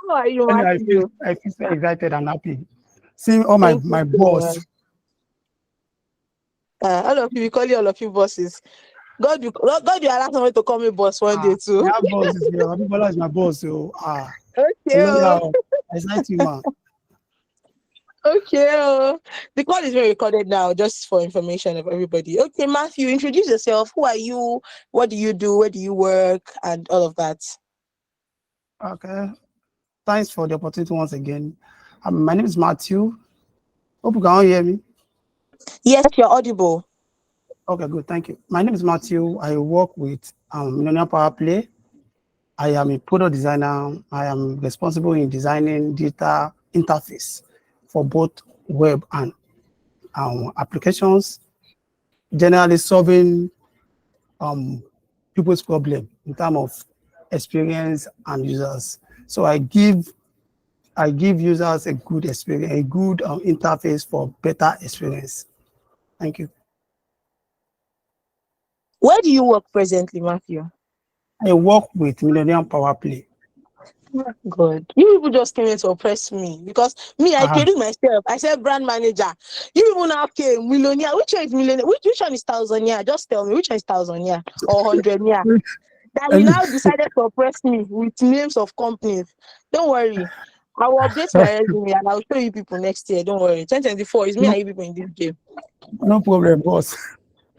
How are you, Anyway, Matthew? I feel so excited and happy. Seeing all Thank you my so much. boss. All of you, we call you all of you bosses. God, you allow someone to call me boss one day We too. have bosses here. Abibola is my boss. So Okay, oh, Melonia, I signed you, man. okay. Oh. The call is being recorded now, just for information of everybody. Okay, Matthew, introduce yourself. Who are you? What do you do? Where do you work? And all of that. Okay. Thanks for the opportunity once again. My name is Matthew. Hope you can all hear me. Yes, you're audible. Okay, good. Thank you. My name is Matthew. I work with Millennium Power Play. I am a product designer. I am responsible in designing data interface for both web and applications, generally solving um, people's problem in terms of experience and users. So I give users a good experience, a good interface for better experience. Thank you. Where do you work presently, Matthew? I work with Millennium Power Play. God, you people just came here to oppress me because me, I Uh, created myself. I said brand manager. You people now came millionaire. Which one is millionaire? Which one is thousand? Yeah, just tell me which one is thousand? Yeah, or hundred? Yeah. That you and now decided to oppress me with names of companies. Don't worry. I will update my resume and I'll show you people next year. Don't worry. 2024 is me no, and you people in this game. no problem, boss.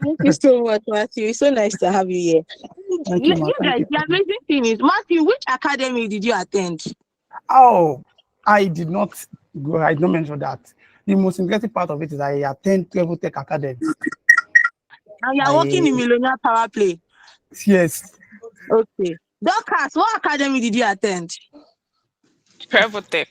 Thank you so much, Matthew. It's so nice to have you here. Thank you, You man. Thank guys, you. the amazing thing is, Matthew, which academy did you attend? Oh, I did not go. I did not mention that. The most interesting part of it is I attend Travel Tech Academy. And you are working I in Millionaire Power Play. yes, Okay. Dorcas, what academy did you attend? Privotech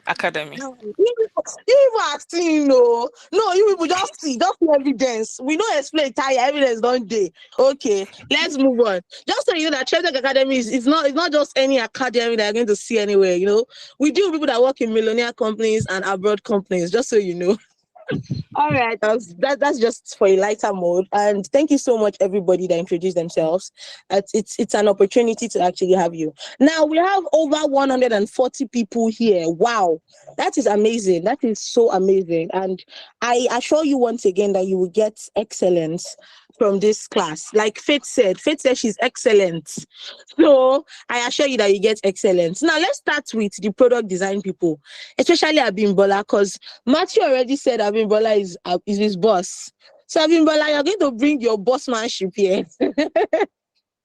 Academy. You people are seeing, no, you people just see evidence. We don't explain tire evidence, don't they? Okay, let's move on. Just so you know that Tech Academy it's not just any academy that you're going to see anywhere, We deal with people that work in millionaire companies and abroad companies, just so you know. All right, that's just for a lighter mode. And thank you so much, everybody that introduced themselves. It's an opportunity to actually have you. Now we have over 140 people here. Wow, that is amazing. That is so amazing. And I assure you once again that you will get excellence from this class. Like Faith said she's excellent. So I assure you that you get excellence. Now let's start with the product design people, especially Abimbola, because Matthew already said Abimbola is his boss. So Abimbola, you're going to bring your bossmanship here. Please,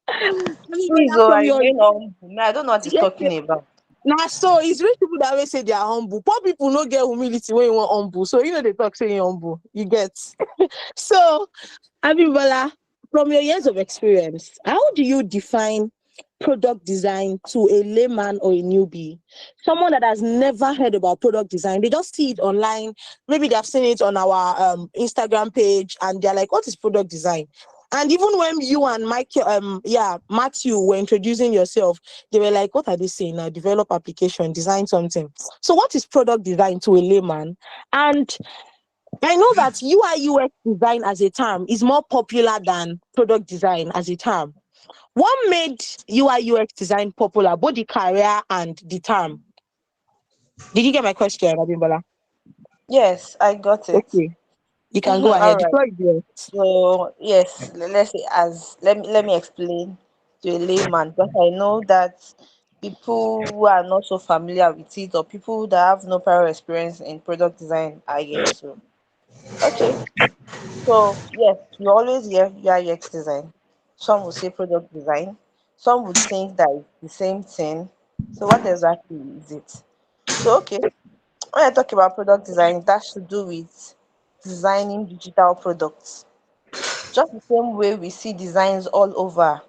Abimbola, oh, from I your remain humble. I don't know what he's yes, talking about. now so it's rich people that always say they are humble. Poor people no get humility when you want humble. So they talk saying humble. You get. So Abimbola, from your years of experience, how do you define product design to a layman or a newbie? Someone that has never heard about product design, they just see it online. Maybe they have seen it on our Instagram page and they're like, what is product design? And even when you and Matthew were introducing yourself, they were like, what are they saying now? Develop application, design something. So what is product design to a layman? And I know that UI UX design as a term is more popular than product design as a term. What made UI UX design popular, both the career and the term? Did you get my question, Abimbola? Yes, I got it. Okay, you can go All ahead. The right. floor is yours. So yes, let's say as let me explain to a layman because I know that people who are not so familiar with it or people that have no prior experience in product design are here too. Okay. So yes, you always hear UI UX design. Some will say product design. Some would think that it's the same thing. So what exactly is it? So okay, when I talk about product design, that should do with designing digital products. Just the same way we see designs all over.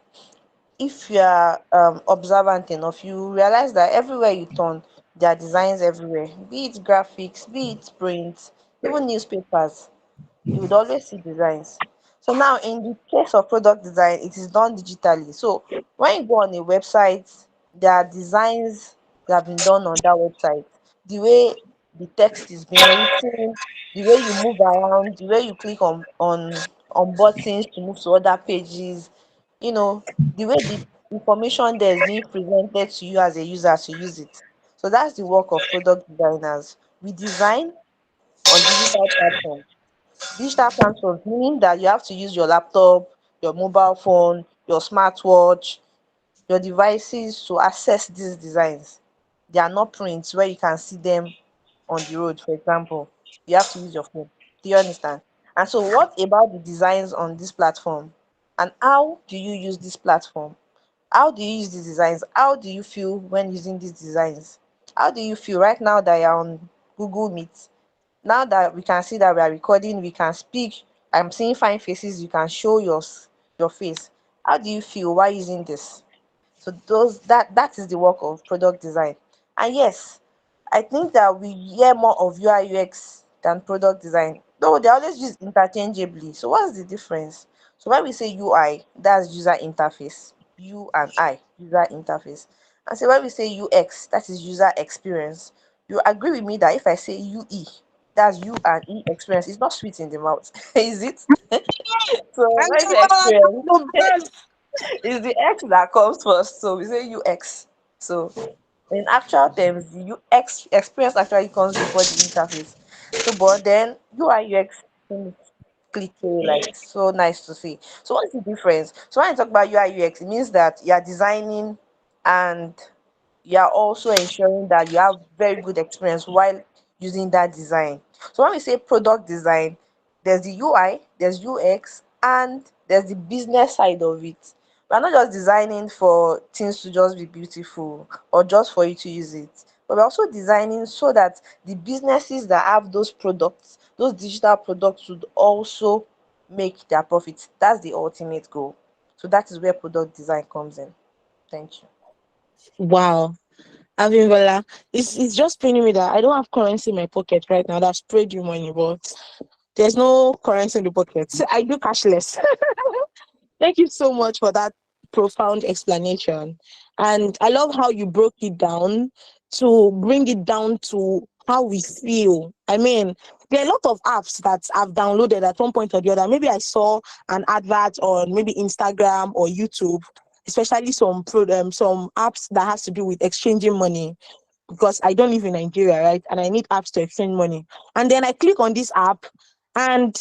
If you are observant enough, you realize that everywhere you turn, there are designs everywhere. Be it graphics, be it print, even newspapers, you would always see designs. So now, in the case of product design, it is done digitally. So when you go on a website, there are designs that have been done on that website. The way the text is being written, the way you move around, the way you click on buttons to move to other pages, the way the information there is being presented to you as a user to use it. So that's the work of product designers. We design on digital platforms. Digital platforms meaning that you have to use your laptop, your mobile phone, your smartwatch, your devices to access these designs. They are not prints where you can see them on the road, for example. You have to use your phone. Do you understand? And so, what about the designs on this platform? And how do you use this platform? How do you use these designs? How do you feel when using these designs? How do you feel right now that you're on Google Meet? Now that we can see that we are recording, we can speak. I'm seeing fine faces. You can show your face. How do you feel while using this? So that is the work of product design. And yes, I think that we hear more of UI UX than product design. Though they always use interchangeably. So what's the difference? So when we say UI, that's user interface. You and I, user interface. And so when we say UX, that is user experience. You agree with me that if I say UE, that's you and E experience, it's not sweet in the mouth, is it? So And when we say Bimbola, experience, that's the best. it's the X that comes first. So we say UX. So in actual terms, the UX experience actually comes before the interface. So, but then UI UX seems cliché, like so nice to see. So, what's the difference? So, when I talk about UI UX, it means that you are designing and you are also ensuring that you have very good experience while using that design. So when we say product design, there's the UI, there's UX, and there's the business side of it. We're not just designing for things to just be beautiful or just for you to use it, but we're also designing so that the businesses that have those products, those digital products, would also make their profits. That's the ultimate goal. So that is where product design comes in. Thank you. Wow. Abimbola, it's just paining me that I don't have currency in my pocket right now. That's sprayed you money, but there's no currency in the pocket. I do cashless. Thank you so much for that profound explanation. And I love how you broke it down to bring it down to how we feel. I mean, there are a lot of apps that I've downloaded at one point or the other. Maybe I saw an advert on maybe Instagram or YouTube, especially some apps that has to do with exchanging money because I don't live in Nigeria, right? And I need apps to exchange money. And then I click on this app and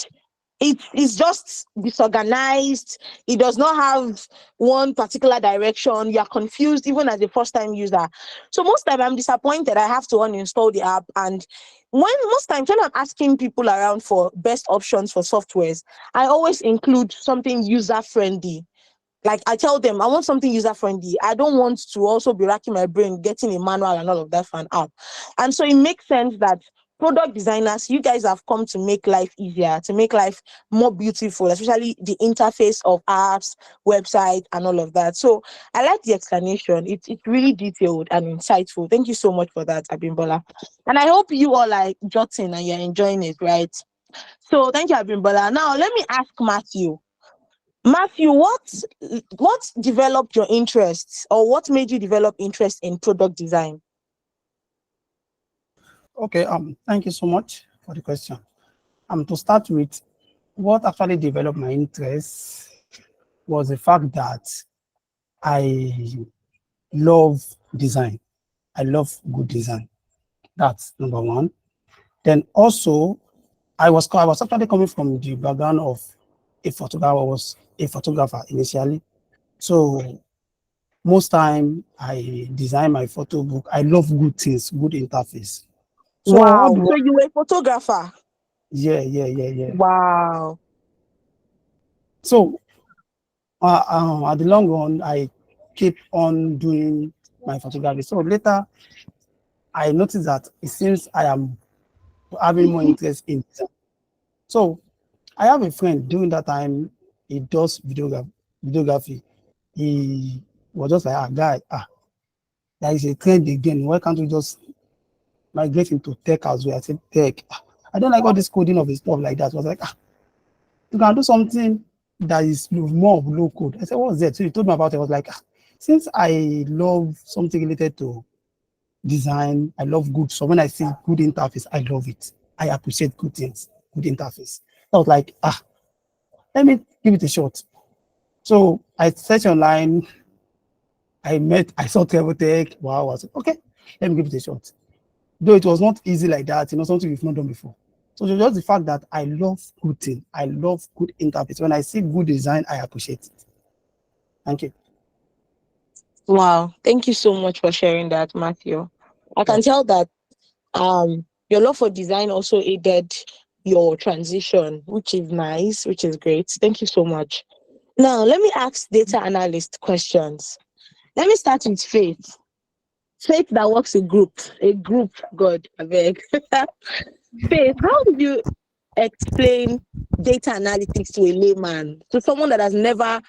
it is just disorganized. It does not have one particular direction. You are confused even as a first time user. So most time I'm disappointed. I have to uninstall the app. And when most times when I'm asking people around for best options for softwares, I always include something user friendly. Like I tell them, I want something user friendly. I don't want to also be racking my brain getting a manual and all of that for an app. And so it makes sense that product designers, you guys have come to make life easier, to make life more beautiful, especially the interface of apps, website, and all of that. So I like the explanation. It's really detailed and insightful. Thank you so much for that, Abimbola. And I hope you all are jotting and you're enjoying it, right? So thank you, Abimbola. Now let me ask Matthew. Matthew, what developed your interests or what made you develop interest in product design? Okay, thank you so much for the question. To start with, what actually developed my interest was the fact that I love design. I love good design. That's number one. Then also, I was actually coming from the background of a photographer. I was a photographer initially. So most time I design my photo book. I love good things, good interface. So what Wow. do So you were a photographer. yeah. Wow. So at the long run, I keep on doing my photography. So later, I noticed that it seems I am having more interest in design. So I have a friend during that time, he does videography. He was just like, guy, there is a trend again. Why can't we just migrate into tech as well? I said, tech. I don't like all this coding of his stuff like that. I was like, you can do something that is more of low code. I said, what's that? So he told me about it. I was like, since I love something related to design, I love good. So when I see good interface, I love it. I appreciate good things, good interface. I was like, let me give it a shot. So I searched online. I saw Tech. Wow, I was like, okay. Let me give it a shot. Though it was not easy like that, something we've not done before. So it's just the fact that I love good thing. I love good interface. When I see good design, I appreciate it. Thank you. Wow. Thank you so much for sharing that, Matthew. I can Yeah. tell that your love for design also aided your transition, which is nice, which is great. Thank you so much. Now, let me ask data analyst questions. Let me start with Faith. Faith that works a group, God, I beg. Faith, how would you explain data analytics to a layman, to someone that has never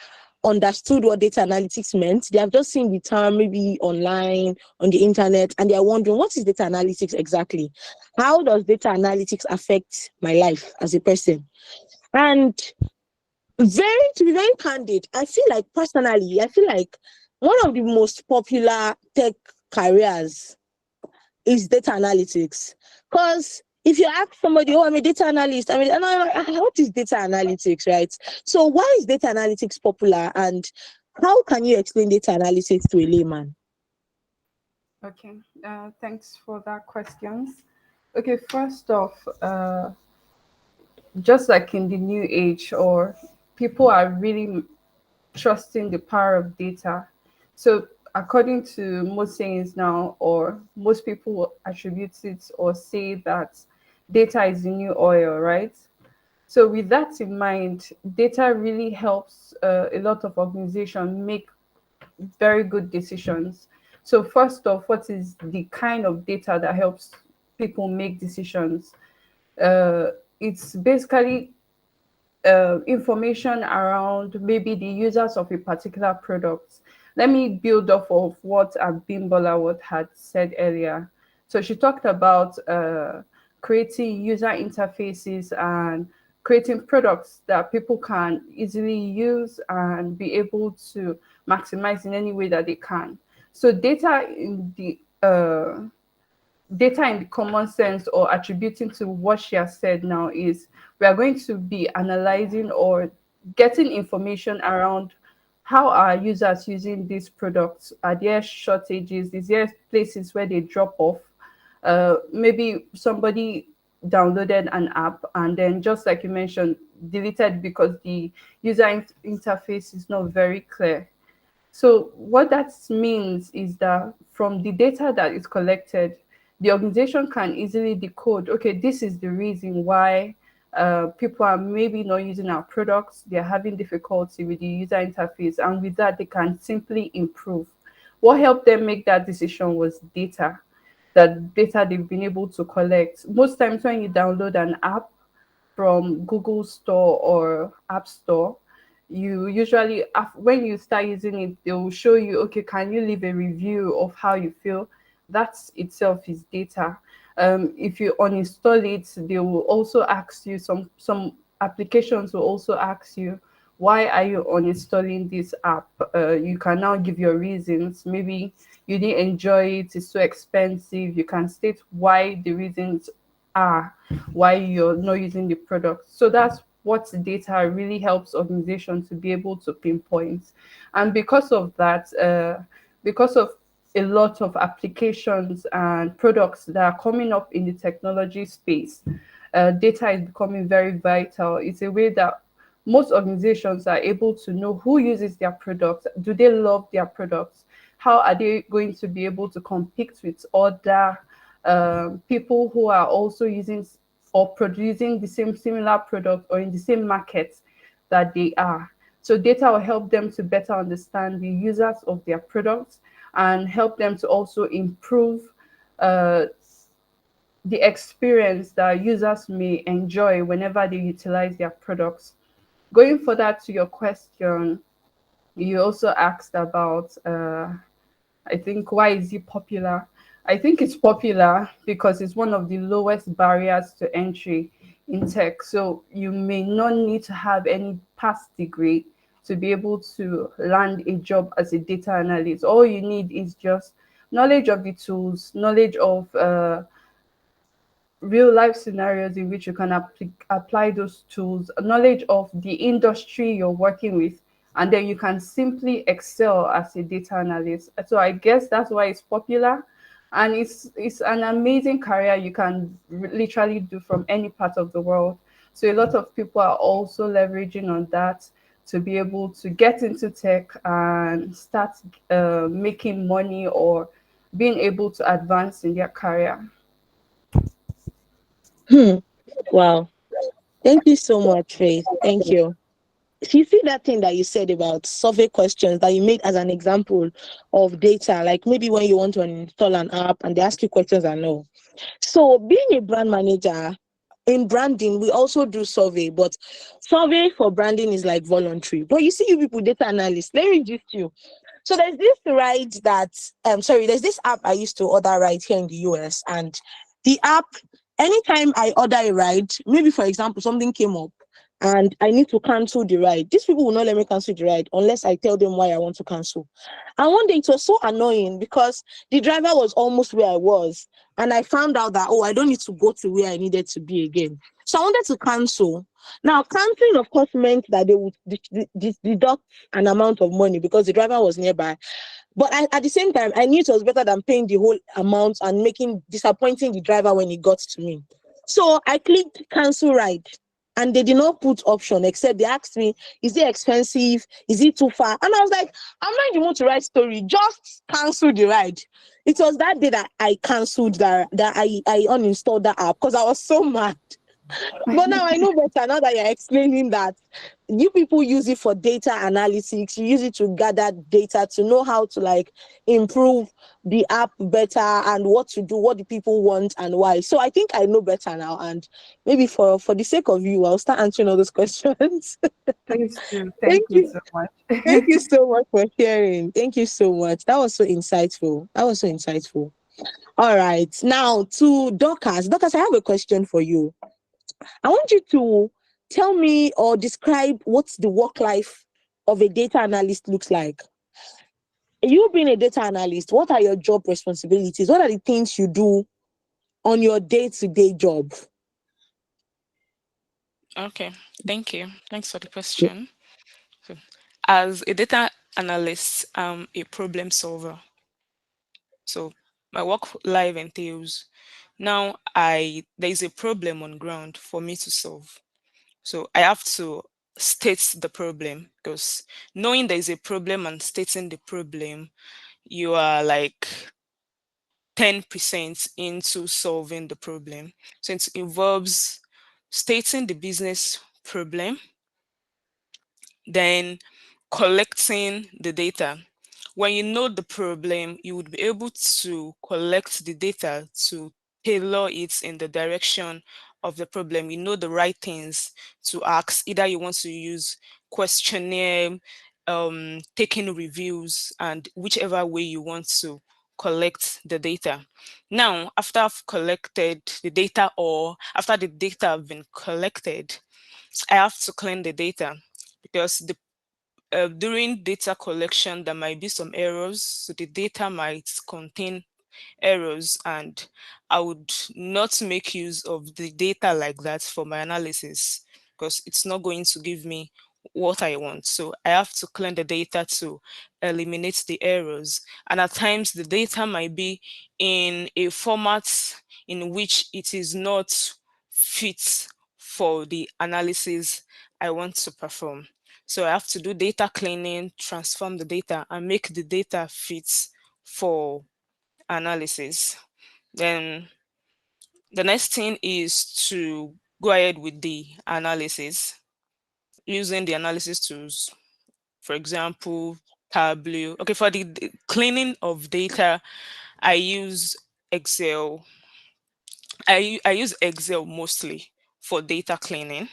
understood what data analytics meant? They have just seen the term maybe online, on the internet, and they are wondering, what is data analytics exactly? How does data analytics affect my life as a person? And to be very candid, I feel like personally, one of the most popular tech careers is data analytics. Because if you ask somebody, oh, I'm a data analyst, what is data analytics, right? So why is data analytics popular, and how can you explain data analytics to a layman? Okay, thanks for that questions. Okay, first off, just like in the new age, or people are really trusting the power of data. So according to most sayings now, or most people will attribute it or say that data is the new oil, right? So with that in mind, data really helps a lot of organizations make very good decisions. So first off, what is the kind of data that helps people make decisions? It's basically information around maybe the users of a particular product. Let me build off of what Abimbola had said earlier. So she talked about creating user interfaces and creating products that people can easily use and be able to maximize in any way that they can. So data in the common sense, or attributing to what she has said now, is we are going to be analyzing or getting information around how are users using these products. Are there shortages? Is there places where they drop off? Maybe somebody downloaded an app and then, just like you mentioned, deleted because the user interface is not very clear. So what that means is that from the data that is collected, the organization can easily decode, okay, this is the reason why people are maybe not using our products, they're having difficulty with the user interface, and with that, they can simply improve. What helped them make that decision was data, that data they've been able to collect. Most times when you download an app from Google Store or App Store, you usually, when you start using it, they will show you, okay, can you leave a review of how you feel? That itself is data. If you uninstall it, they will also ask you, some applications will also ask you, why are you uninstalling this app? You can now give your reasons. Maybe you didn't enjoy it, it's so expensive. You can state why the reasons are why you're not using the product. So that's what data really helps organizations to be able to pinpoint. And because of that, because of a lot of applications and products that are coming up in the technology space, data is becoming very vital. It's a way that most organizations are able to know who uses their products. Do they love their products? How are they going to be able to compete with other people who are also using or producing the same similar product, or in the same market that they are? So data will help them to better understand the users of their products and help them to also improve the experience that users may enjoy whenever they utilize their products. Going further to your question, you also asked about, I think, why is it popular? I think it's popular because it's one of the lowest barriers to entry in tech. So you may not need to have any past degree to be able to land a job as a data analyst. All you need is just knowledge of the tools, knowledge of real life scenarios in which you can apply those tools, knowledge of the industry you're working with, and then you can simply excel as a data analyst. So I guess that's why it's popular. and it's an amazing career you can literally do from any part of the world. So a lot of people are also leveraging on that to be able to get into tech and start making money or being able to advance in their career. Hmm. Wow. Thank you so much, Faith. Thank you. You see that thing that you said about survey questions that you made as an example of data, like maybe when you want to install an app and they ask you questions and no. So being a brand manager in branding, we also do survey, but survey for branding is like voluntary. But you see, you people, data analysts, let me just you. So there's this ride that there's this app I used to order ride here in the US, and the app, anytime I order a ride, maybe for example something came up and I need to cancel the ride. These people will not let me cancel the ride unless I tell them why I want to cancel. And one day it was so annoying because the driver was almost where I was, and I found out that, oh, I don't need to go to where I needed to be again. So I wanted to cancel. Now, canceling, of course, meant that they would deduct an amount of money because the driver was nearby. But at the same time, I knew it was better than paying the whole amount and disappointing the driver when he got to me. So I clicked cancel ride, and they did not put option except they asked me, is it expensive? Is it too far? And I was like, I'm not in the mood to write story. Just cancel the ride. It was that day that I canceled that I uninstalled that app because I was so mad. But now I know better now that you're explaining that you people use it for data analytics. You use it to gather data to know how to like improve the app better and what to do, what the people want and why. So I think I know better now. And maybe for the sake of you, I'll start answering all those questions. Please do. Thank Thank you you. so much. Thank you so much for sharing. Thank you so much. That was so insightful. All right. Now to Dorcas. Dorcas, I have a question for you. I want you to tell me or describe what the work life of a data analyst looks like. You being a data analyst, what are your job responsibilities? What are the things you do on your day-to-day job? Okay, thank you. Thanks for the question. So, as a data analyst, I'm a problem solver. So my work life entails now there is a problem on ground for me to solve. So I have to state the problem, because knowing there is a problem and stating the problem, you are like 10% into solving the problem. So it involves stating the business problem, then collecting the data. When you know the problem, you would be able to collect the data to tailor it in the direction of the problem. You know the right things to ask. Either you want to use questionnaire, taking reviews, and whichever way you want to collect the data. Now, after I've collected the data, or after the data have been collected, I have to clean the data, because during data collection, there might be some errors. So the data might contain errors, and I would not make use of the data like that for my analysis, because it's not going to give me what I want. So I have to clean the data to eliminate the errors. And at times the data might be in a format in which it is not fit for the analysis I want to perform. So I have to do data cleaning, transform the data, and make the data fit for analysis. Then the next thing is to go ahead with the analysis using the analysis tools. For example, Tableau. Okay, for the cleaning of data, I use Excel. I use Excel mostly for data cleaning.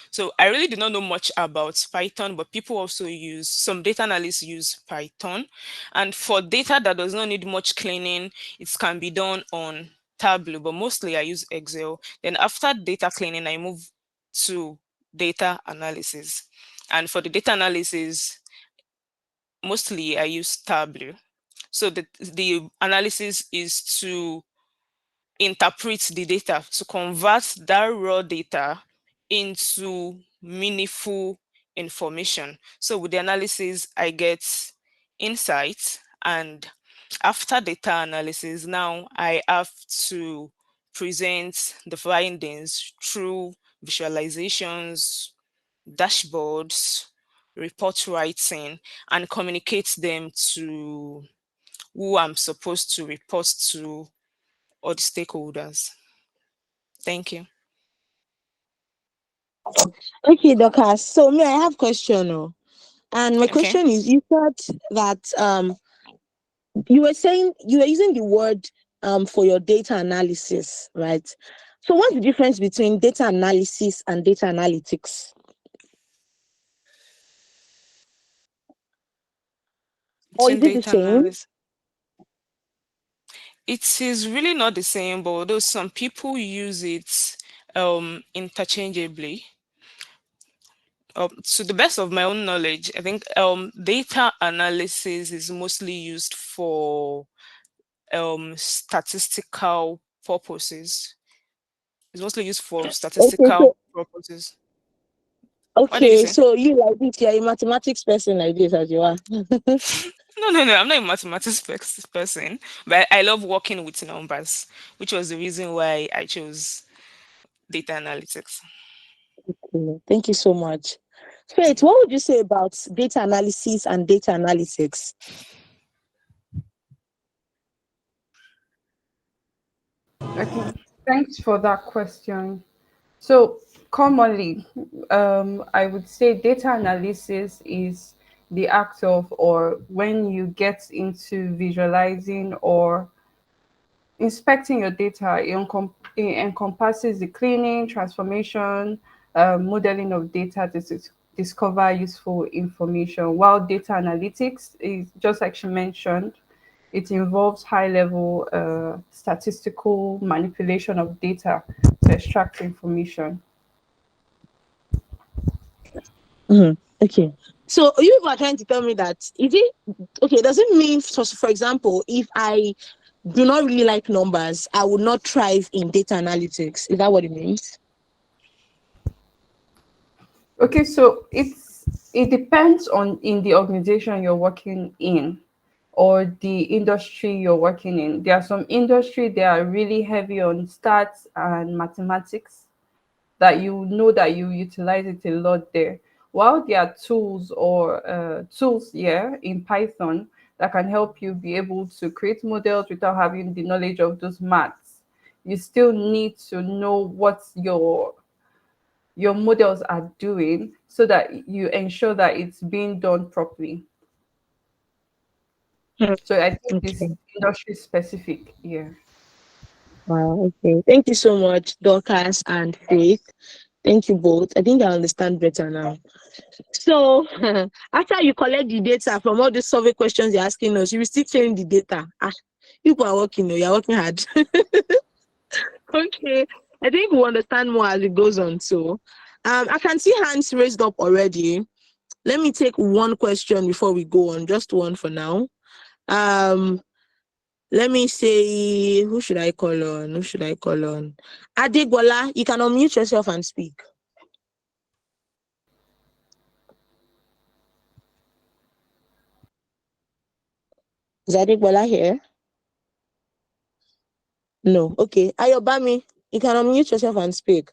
So I really do not know much about Python, but people also use, some data analysts use Python. And for data that does not need much cleaning, it can be done on Tableau, but mostly I use Excel. Then after data cleaning, I move to data analysis. And for the data analysis, mostly I use Tableau. So the analysis is to interpret the data, to convert that raw data into meaningful information. So with the analysis, I get insights, and After data analysis, now I have to present the findings through visualizations, dashboards, report writing, and communicate them to who I'm supposed to report to, or the stakeholders. Thank you. Okay, Dorcas. So me, I have question. Oh. And my Okay. question is, you said that you were saying you were using the word for your data analysis, right? So what's the difference between data analysis and data analytics? Or Between is it the data same? analysis, it is really not the same, but although some people use it interchangeably. To the best of my own knowledge, I think data analysis is mostly used for statistical purposes. It's mostly used for Okay, so statistical purposes. What did you okay, say? so you like this, you're a mathematics person like this as you are. No, no, no. I'm not a mathematics person, but I love working with numbers, which was the reason why I chose data analytics. Thank you so much. Faith, what would you say about data analysis and data analytics? Okay, thanks for that question. So commonly, I would say data analysis is the act of, or when you get into visualizing or inspecting your data, it encompasses the cleaning, transformation, modeling of data to discover useful information. While data analytics is just like she mentioned, it involves high level statistical manipulation of data to extract information. Mhm. Okay. So you are trying to tell me that is it okay? Does it mean, for example, if I do not really like numbers, I would not thrive in data analytics? Is that what it means? Okay, so it depends on in the organization you're working in or the industry you're working in. There are some industry that are really heavy on stats and mathematics that you know that you utilize it a lot there. While there are tools or tools, yeah, in Python that can help you be able to create models without having the knowledge of those maths, you still need to know what your models are doing so that you ensure that it's being done properly. Hmm. So I think it's Okay. industry specific. Yeah. Wow. Okay. Thank you so much, Dorcas and Faith. Thank you both. I think I understand better now. So after you collect the data from all the survey questions you're asking us, you will still train the data. Ah, people are working, you're working hard. Okay. I think we'll understand more as it goes on. So I can see hands raised up already. Let me take one question before we go on, just one for now. Um, let me say, who should I call on? Who should I call on? Adegbola, you can unmute yourself and speak. Is Adegbola here? No. Okay. Ayobami, you can unmute yourself and speak.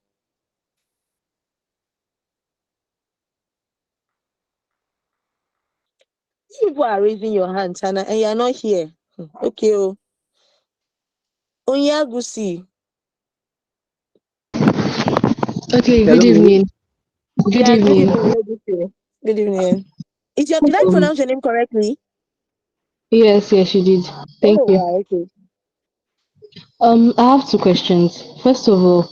People are raising your hands and you're not here. Okay. Oh. Onyagusi. Okay, good Hello. evening. Good Yeah, good evening. evening. Legacy. Good evening. Did I Um, pronounce your name correctly? yes, you did. Thank Oh, you. wow. Okay. I have two questions. First of all,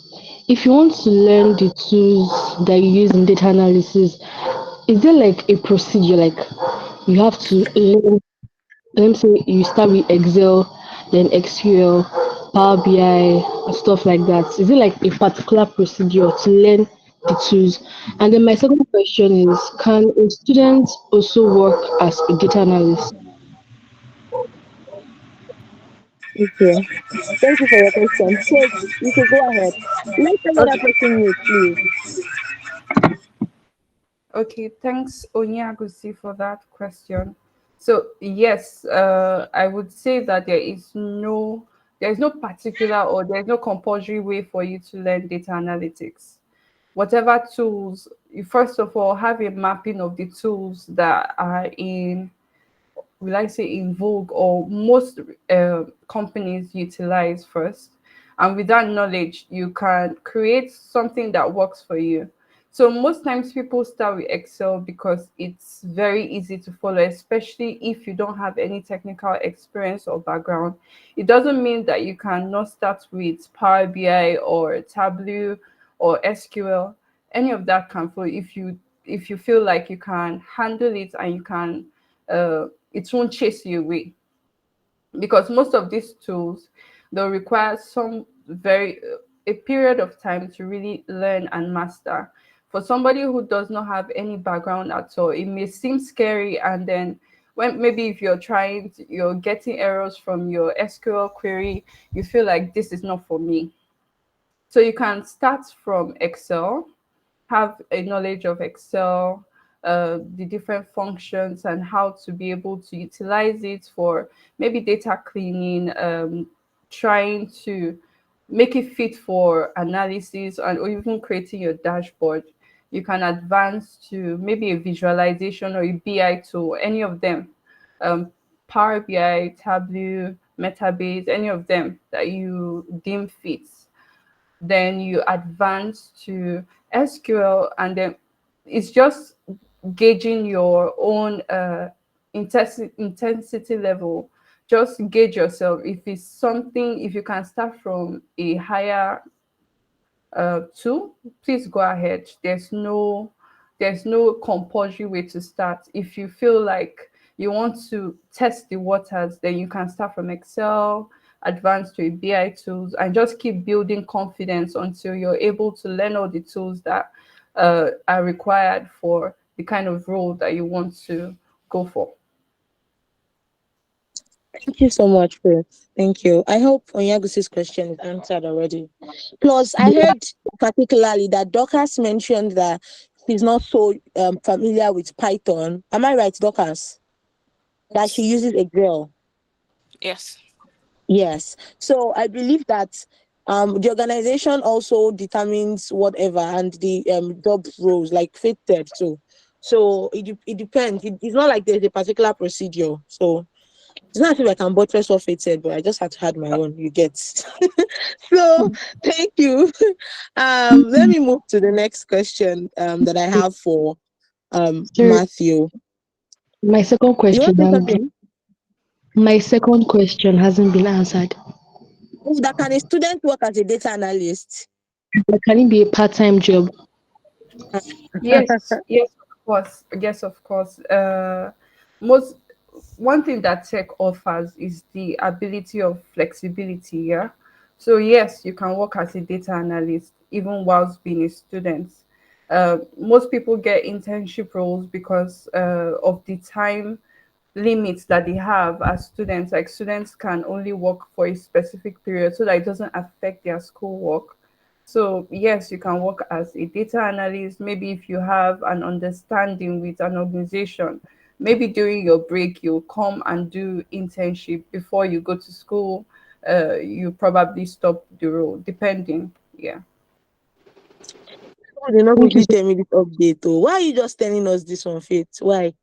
if you want to learn the tools that you use in data analysis, is there like a procedure? Like you have to learn, let me say you start with Excel, then SQL, Power BI, and stuff like that. Is it like a particular procedure to learn the tools? And then my second question is, can a student also work as a data analyst? Okay. Thank you for your question. So you can go ahead. Let another Okay. person mute, please. Okay. Thanks, Onyagusi, for that question. So yes, I would say that there is no particular or there is no compulsory way for you to learn data analytics. Whatever tools, you first of all have a mapping of the tools that are in, will I say, in vogue or most companies utilize first. And with that knowledge, you can create something that works for you. So most times people start with Excel because it's very easy to follow, especially if you don't have any technical experience or background. It doesn't mean that you cannot start with Power BI or Tableau or SQL. Any of that can follow if you feel like you can handle it and you can it won't chase you away, because most of these tools, they'll require some very a period of time to really learn and master. For somebody who does not have any background at all, it may seem scary, and then when maybe if you're getting errors from your SQL query, you feel like this is not for me. So you can start from Excel, have a knowledge of Excel, the different functions and how to be able to utilize it for maybe data cleaning, trying to make it fit for analysis, and or even creating your dashboard. You can advance to maybe a visualization or a BI tool, any of them. Um, Power BI, Tableau, Metabase, any of them that you deem fits. Then you advance to SQL, and then it's just gauging your own intensity level. Just gauge yourself. If it's something, if you can start from a higher two, please go ahead. There's no compulsory way to start. If you feel like you want to test the waters, then you can start from Excel, advance to a BI tools, and just keep building confidence until you're able to learn all the tools that are required for the kind of role that you want to go for. Thank you so much, Chris. Thank you. I hope Onyagusi's question is answered already. Plus, I heard particularly that Dorcas mentioned that she's not so familiar with Python. Am I right, Dorcas? That she uses Excel. Yes. Yes. So I believe that the organization also determines whatever and the job roles, like Faith said too. So it depends. It's not like there's a particular procedure. So it's not as if I can buttress what Faith said, but I just had to add my own. You get. So thank you. Let me move to the next question that I have for Sorry, Matthew. my second You question want to say has been something? my second question hasn't been answered. Oh, that can a student work as a data analyst? But can it be a part-time job? Yes, yes, of course. Yes, of course. Most One thing that tech offers is the ability of flexibility. Yeah. So yes, you can work as a data analyst even whilst being a student. Most people get internship roles because of the time limits that they have as students. Like students can only work for a specific period so that it doesn't affect their schoolwork. So yes, you can work as a data analyst. Maybe if you have an understanding with an organization, maybe during your break you'll come and do internship before you go to school. You probably stop the role, depending. Yeah. Oh, they not Thank you. quickly tell me this update. Oh, why are you just telling us this one, Faith? Why?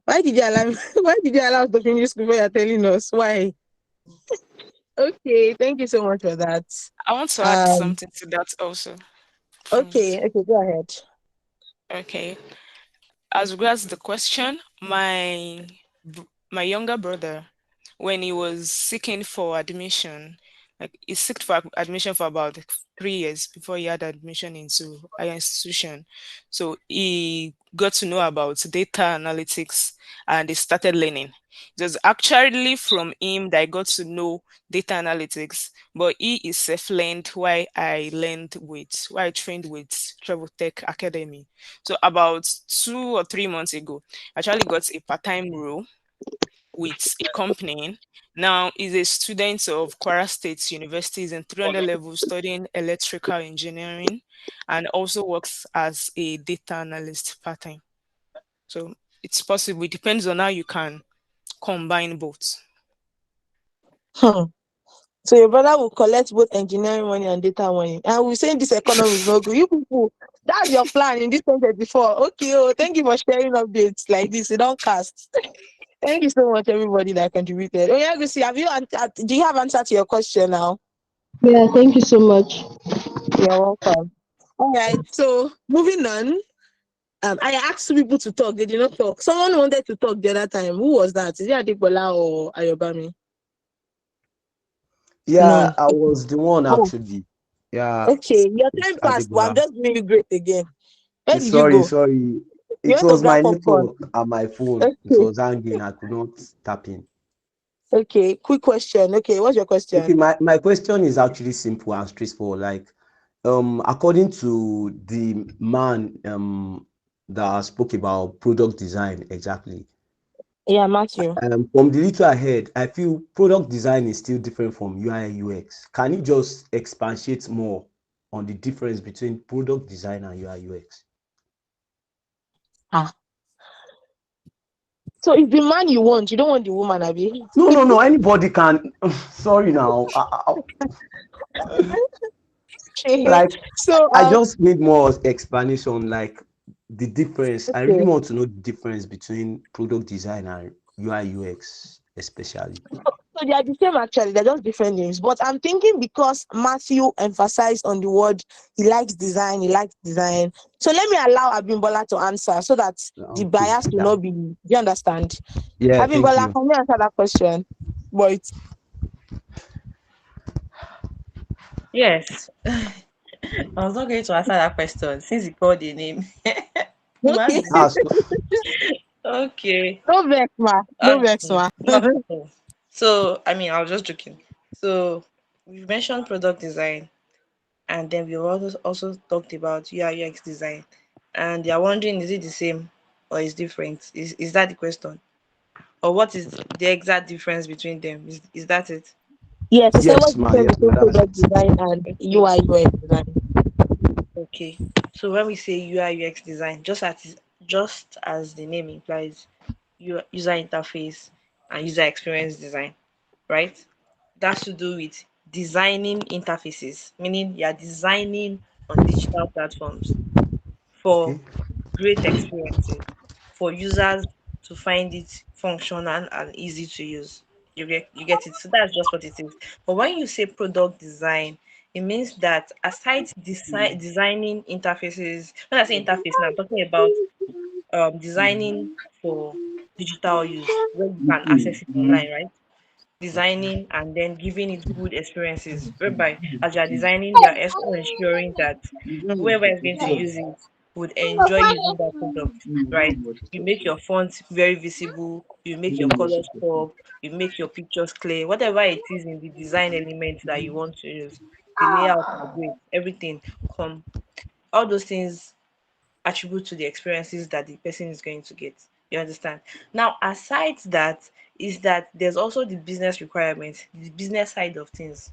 Why did you allow me? Why did you allow us to finish before you're telling us? Why? Okay, thank you so much for that. I want to add Um, something to that also. okay, okay, go ahead. Okay. As regards the question, my younger brother, when he was seeking for admission, like he seeked for admission for about 3 years before he had admission into higher institution. So he got to know about data analytics and he started learning. It was actually from him that I got to know data analytics, but he is self-learned why I trained with Travel Tech Academy. So about 2 or 3 months ago, I actually got a part-time role with a company. Now he's a student of Kwara State University, is in 300 level studying electrical engineering and also works as a data analyst part-time. So it's possible. It depends on how you can combine both. Hmm. So your brother will collect both engineering money and data money. And we're saying this economy is not good. You people, that's your plan in this 2024. Okay, oh, thank you for sharing updates like this. You don't cast. Thank you so much, everybody that contributed. Oh, yeah, Lucy, do you have answer to your question now? Yeah, thank you so much. You're welcome. All right, so moving on. I asked people to talk. They did not talk. Someone wanted to talk the other time. Who was that? Is it Adebola or Ayobami? Yeah, None. I was the one Oh, actually. Yeah, okay. Your it's time passed, but I'm Adebola. just doing you great again. Where did you Sorry, go? sorry. You It went to was grab my popcorn. network and my phone. It Okay. was hanging. I could not tap in. Okay. Quick question. Okay. What's your Okay, question? my question is actually simple and straightforward. Like, according to the man that spoke about product design exactly, Yeah, Matthew. from the little ahead, I feel product design is still different from UI and UX. Can you just expatiate more on the difference between product design and UI UX? Ah. So it's the man you want. You don't want the woman, Abby. No, no, no. Anybody can. Sorry now. Okay. Like, So I just need more explanation. Like the difference. I really okay. want to know the difference between product design and UI UX, especially. So they are the same actually, they're just different names. But I'm thinking because Matthew emphasized on the word he likes design, he likes design. So let me allow Abimbola to answer so that the Okay. bias will Yeah. not be. Do you understand? Yeah. Thank Abimbola, you. can you answer that question? But Yes. I was not going to answer that question since you called the name. okay. Matthew. That's Okay. No vex, ma. No vex, ma. Not at all. So, I mean, I was just joking. So, we've mentioned product design, and then we also talked about UI UX design. And they are wondering, is it the same or is different? Is that the question? Or what is the exact difference between them? Is that it? Yes, he said yes, what's the ma. difference Yes, ma. between That's product it. design and Okay. UI UX design? Okay. So when we say UI UX design, just as the name implies, user interface and user experience design, right? That's to do with designing interfaces, meaning you are designing on digital platforms for Okay. great experiences, for users to find it functional and easy to use. You get it. So that's just what it is. But when you say product design, it means that aside designing interfaces, when I say interface, now I'm talking about designing for digital use where you can access it online, right? Designing and then giving it good experiences, whereby as you are designing, you are also ensuring that whoever is going to use it would enjoy using that product, right? You make your font very visible, you make your colors pop, you make your pictures clear, whatever it is in the design element that you want to use. The layout are great, everything come. All those things attribute to the experiences that the person is going to get. You understand? Now, aside that, is that there's also the business requirement, the business side of things.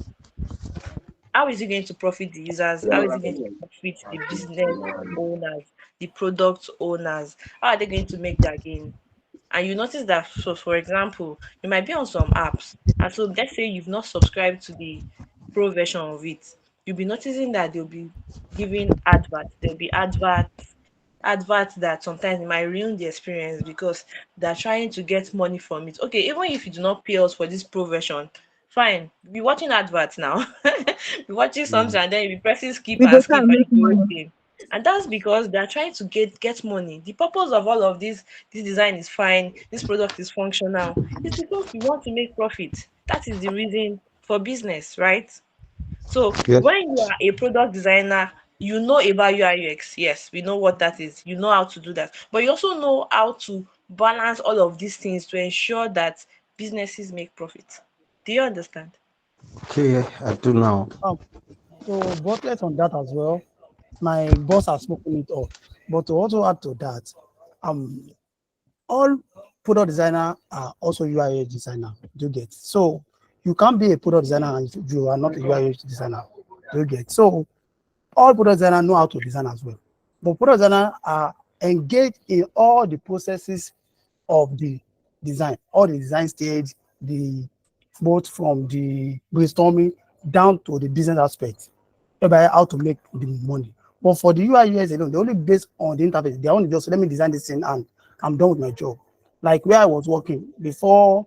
How is it going to profit the users? How is it going to profit the business owners, the product owners? How are they going to make their gain? And you notice that, so for example, you might be on some apps, and so let's say you've not subscribed to the pro version of it, you'll be noticing that they'll be giving adverts. There'll be adverts that sometimes it might ruin the experience because they're trying to get money from it. Okay, even if you do not pay us for this pro version, fine. Be watching adverts now. Be watching something and then you be pressing skip We go and try skip and and make the whole money. thing. And that's because they're trying to get money. The purpose of all of this design is fine, this product is functional. It's because we want to make profit. That is the reason for business, right? So Yes. when you are a product designer, you know about UI UX. Yes, we know what that is. You know how to do that. But you also know how to balance all of these things to ensure that businesses make profit. Do you understand? Okay. I do now. Um, to buttress on that as well, my boss has spoken it up. But to also add to that, um, all product designer are also UI designer. Do you get? So you can't be a product designer and you are not a UI designer. Do you get? So all product designers know how to design as well. But product designers are engaged in all the processes of the design, all the design stage, the both from the brainstorming down to the business aspect, about how to make the money. But for the UI UX alone, they only based on the interface. They only just let me design this thing and I'm done with my job. Like where I was working before,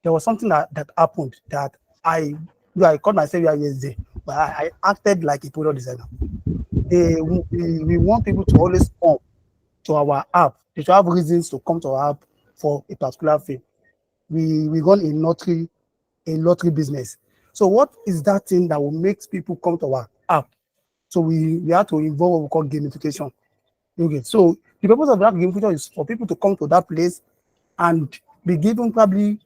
there was something that happened that I called myself UI UX there, but I acted like a product designer. We want people to always come to our app. They should have reasons to come to our app for a particular thing. We run a lottery business. So what is that thing that will make people come to our app? So we have to involve what we call gamification. Okay. So the purpose of that gamification is for people to come to that place and be given probably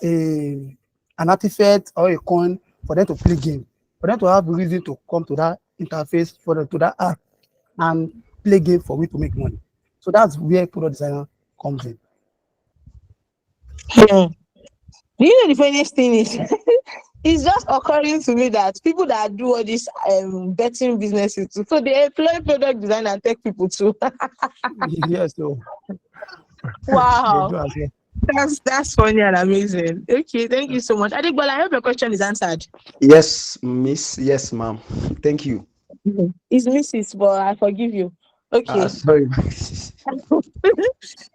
a an artifact or a coin for them to play game, for them to have reason to come to that interface, for them to that app and play game for we to make money. So that's where product designer comes in. Hmm. Do you know the funniest thing is it's just occurring to me that people that do all these betting businesses too, so they employ product design and tech people too. Yes, so they Wow. do as well. That's funny and amazing. Okay, thank you so much. Adigbola, I hope your question is answered. Yes, miss. Yes, ma'am. Thank you. It's Mrs., but I forgive you. Okay. Sorry. All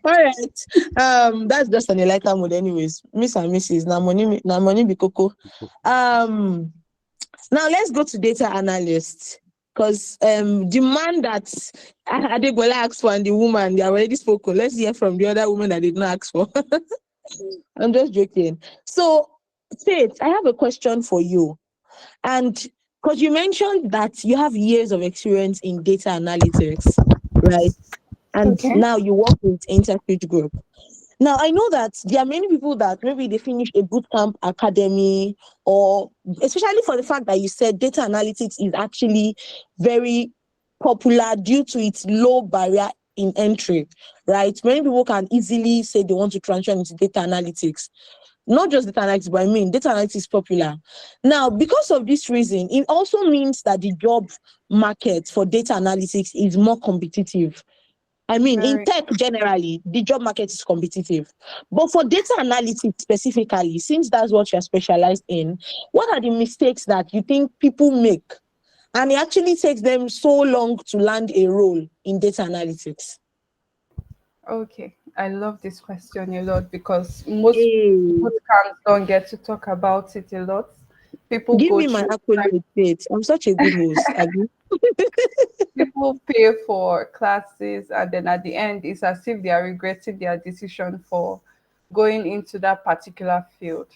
right. That's just on a lighter mood, anyways. Miss and Mrs. Na money be coco. Um, now let's go to data analysts. Because the man that Adegbola asked for and the woman, they are already spoken. Let's hear from the other woman that did not ask for. I'm just joking. So, Faith, I have a question for you. And because you mentioned that you have years of experience in data analytics, right? And Okay. now you work with Interfit Group. Now, I know that there are many people that maybe they finish a bootcamp academy, or especially for the fact that you said data analytics is actually very popular due to its low barrier in entry, right? Many people can easily say they want to transfer into data analytics. Not just data analytics, but I mean, data analytics is popular. Now, because of this reason, it also means that the job market for data analytics is more competitive. I mean, in Very. tech generally, the job market is competitive. But for data analytics specifically, since that's what you're specialized in, what are the mistakes that you think people make? And it actually takes them so long to land a role in data analytics. Okay. I love this question a lot because most Hey, bootcamps don't get to talk about it a lot. People give go me my through accolade, Faith. I'm such a good host. Abi. people pay for classes and then at the end it's as if they are regretting their decision for going into that particular field.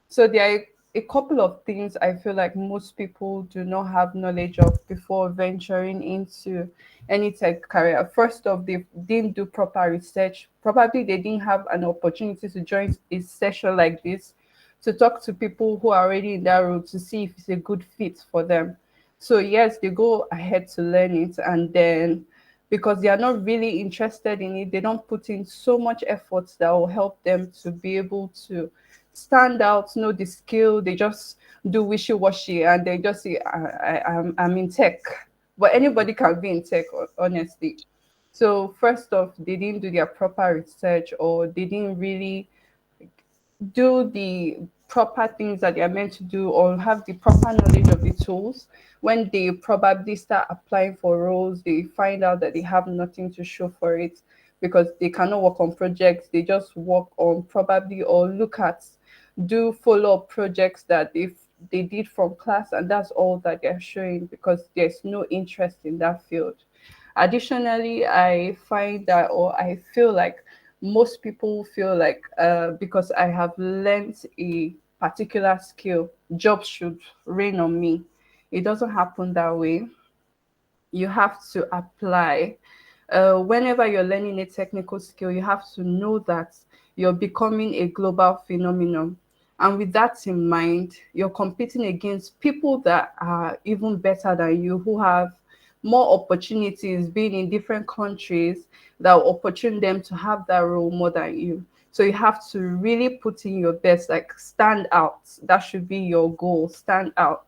So there are a couple of things I feel like most people do not have knowledge of before venturing into any tech career. First off, they didn't do proper research. Probably they didn't have an opportunity to join a session like this to talk to people who are already in that role to see if it's a good fit for them. So yes, they go ahead to learn it, and then because they are not really interested in it, they don't put in so much effort that will help them to be able to stand out, know the skill. They just do wishy-washy and they just say, I'm in tech. But anybody can be in tech, honestly. So first off, they didn't do their proper research, or they didn't really do the proper things that they are meant to do, or have the proper knowledge of the tools. When they probably start applying for roles, they find out that they have nothing to show for it because they cannot work on projects. They just work on probably, or look at, do follow-up projects that they did from class, and that's all that they're showing because there's no interest in that field. Additionally, I find that, or I feel like most people feel like because I have learned a particular skill, jobs should rain on me. It doesn't happen that way. You have to apply. Whenever you're learning a technical skill, you have to know that you're becoming a global phenomenon. And with that in mind, you're competing against people that are even better than you, who have more opportunities being in different countries that will opportune them to have that role more than you. So you have to really put in your best, like stand out. That should be your goal, stand out,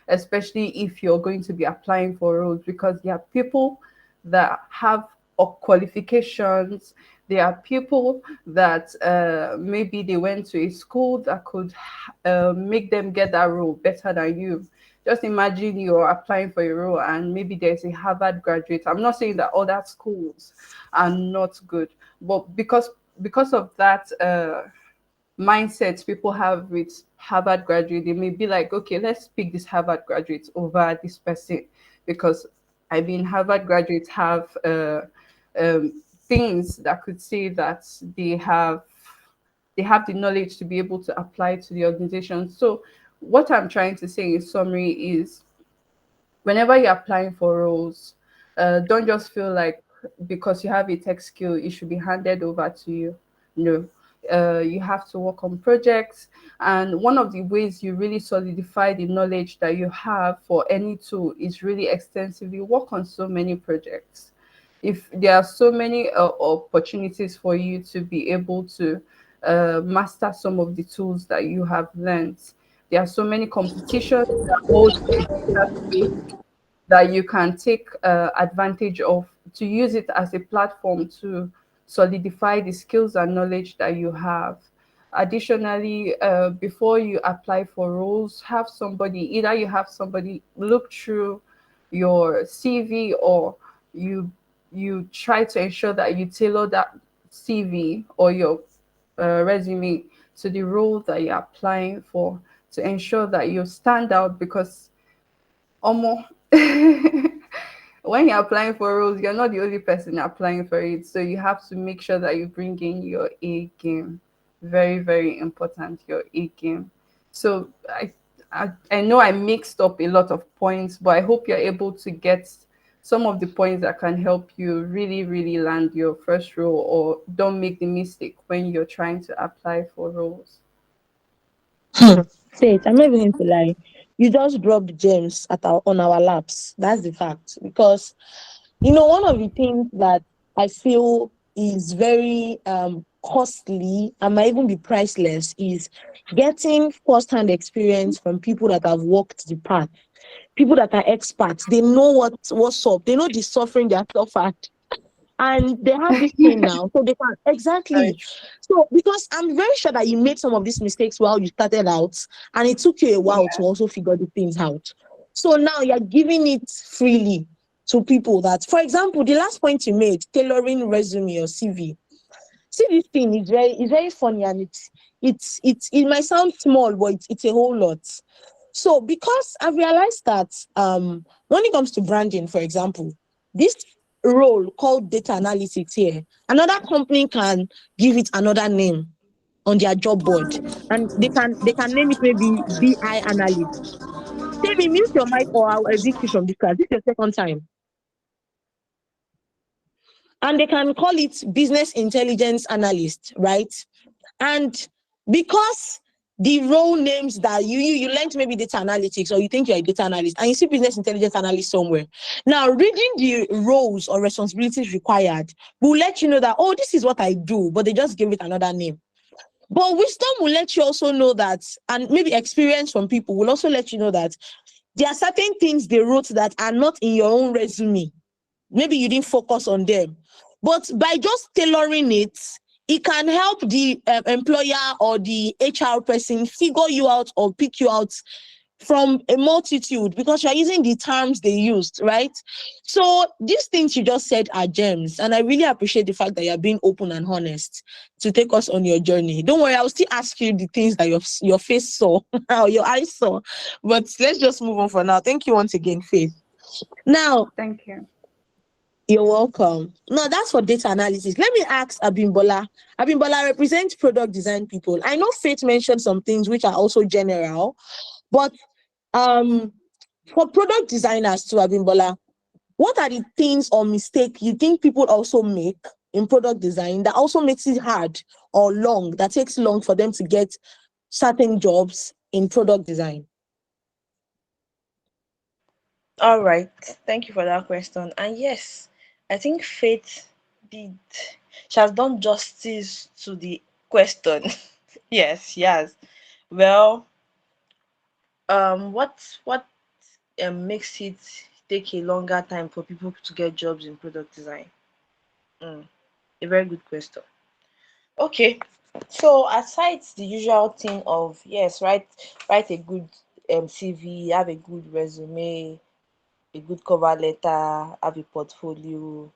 especially if you're going to be applying for roles, because there are people that have qualifications, there are people that maybe they went to a school that could make them get that role better than you. Just imagine you're applying for a role and maybe there's a Harvard graduate. I'm not saying that other schools are not good, but because of that mindset people have with Harvard graduate, they may be like, okay, let's pick this Harvard graduate over this person because I mean Harvard graduates have things that could say that they have the knowledge to be able to apply to the organization. So what I'm trying to say in summary is whenever you're applying for roles, don't just feel like because you have a tech skill, it should be handed over to you. No, you have to work on projects. And one of the ways you really solidify the knowledge that you have for any tool is really extensively work on so many projects. If there are so many opportunities for you to be able to master some of the tools that you have learned, there are so many competitions that hold that you can take advantage of to use it as a platform to solidify the skills and knowledge that you have. Additionally, before you apply for roles, have somebody, either you have somebody look through your CV or you you try to ensure that you tailor that CV or your resume to the role that you're applying for to ensure that you stand out because almost when you're applying for roles, you're not the only person applying for it. So you have to make sure that you bring in your A game. Very, very important, your A game. So I know I mixed up a lot of points, but I hope you're able to get some of the points that can help you really, really land your first role or don't make the mistake when you're trying to apply for roles. Say it. I'm not even going to lie. You just dropped gems on our laps. That's the fact. Because one of the things that I feel is very costly and might even be priceless is getting first-hand experience from people that have walked the path, people that are experts. They know what's up. They know the suffering they have suffered. And they have this thing now, so they can Very exactly. So because I'm very sure that you made some of these mistakes while you started out, and it took you a true. while to also figure the things out. So now you're giving it freely to people that, for example, the last point you made, tailoring resume or CV. See, this thing is very funny, and it might sound small, but it's a whole lot. So because I've realized that when it comes to branding, for example, this role called data analytics here, another company can give it another name on their job board, and they can name it maybe BI analyst. Tell me, mute your mic or I'll exit you from this class. This is your second time. And they can call it business intelligence analyst, right? And because the role names that you learned maybe data analytics or you think you're a data analyst and you see business intelligence analyst somewhere. Now, reading the roles or responsibilities required will let you know that, oh, this is what I do, but they just give it another name. But wisdom will let you also know that, and maybe experience from people will also let you know that there are certain things they wrote that are not in your own resume. Maybe you didn't focus on them. But by just tailoring it, it can help the employer or the HR person figure you out or pick you out from a multitude because you're using the terms they used, right? So these things you just said are gems. And I really appreciate the fact that you're being open and honest to take us on your journey. Don't worry, I'll still ask you the things that your face saw or your eyes saw. But let's just move on for now. Thank you once again, Faith. Now, Thank you. you're welcome. No, that's for data analysis. Let me ask Abimbola. Abimbola represents product design people. I know Faith mentioned some things which are also general, but for product designers too, Abimbola, what are the things or mistake you think people also make in product design that also makes it hard or long, that takes long for them to get certain jobs in product design? All right. Thank you for that question. And yes, I think Faith did. She has done justice to the question. Yes, she has. Well, what makes it take a longer time for people to get jobs in product design? Mm. a very good question. Okay, so aside the usual thing of yes, write a good CV, have a good resume, a good cover letter, have a portfolio,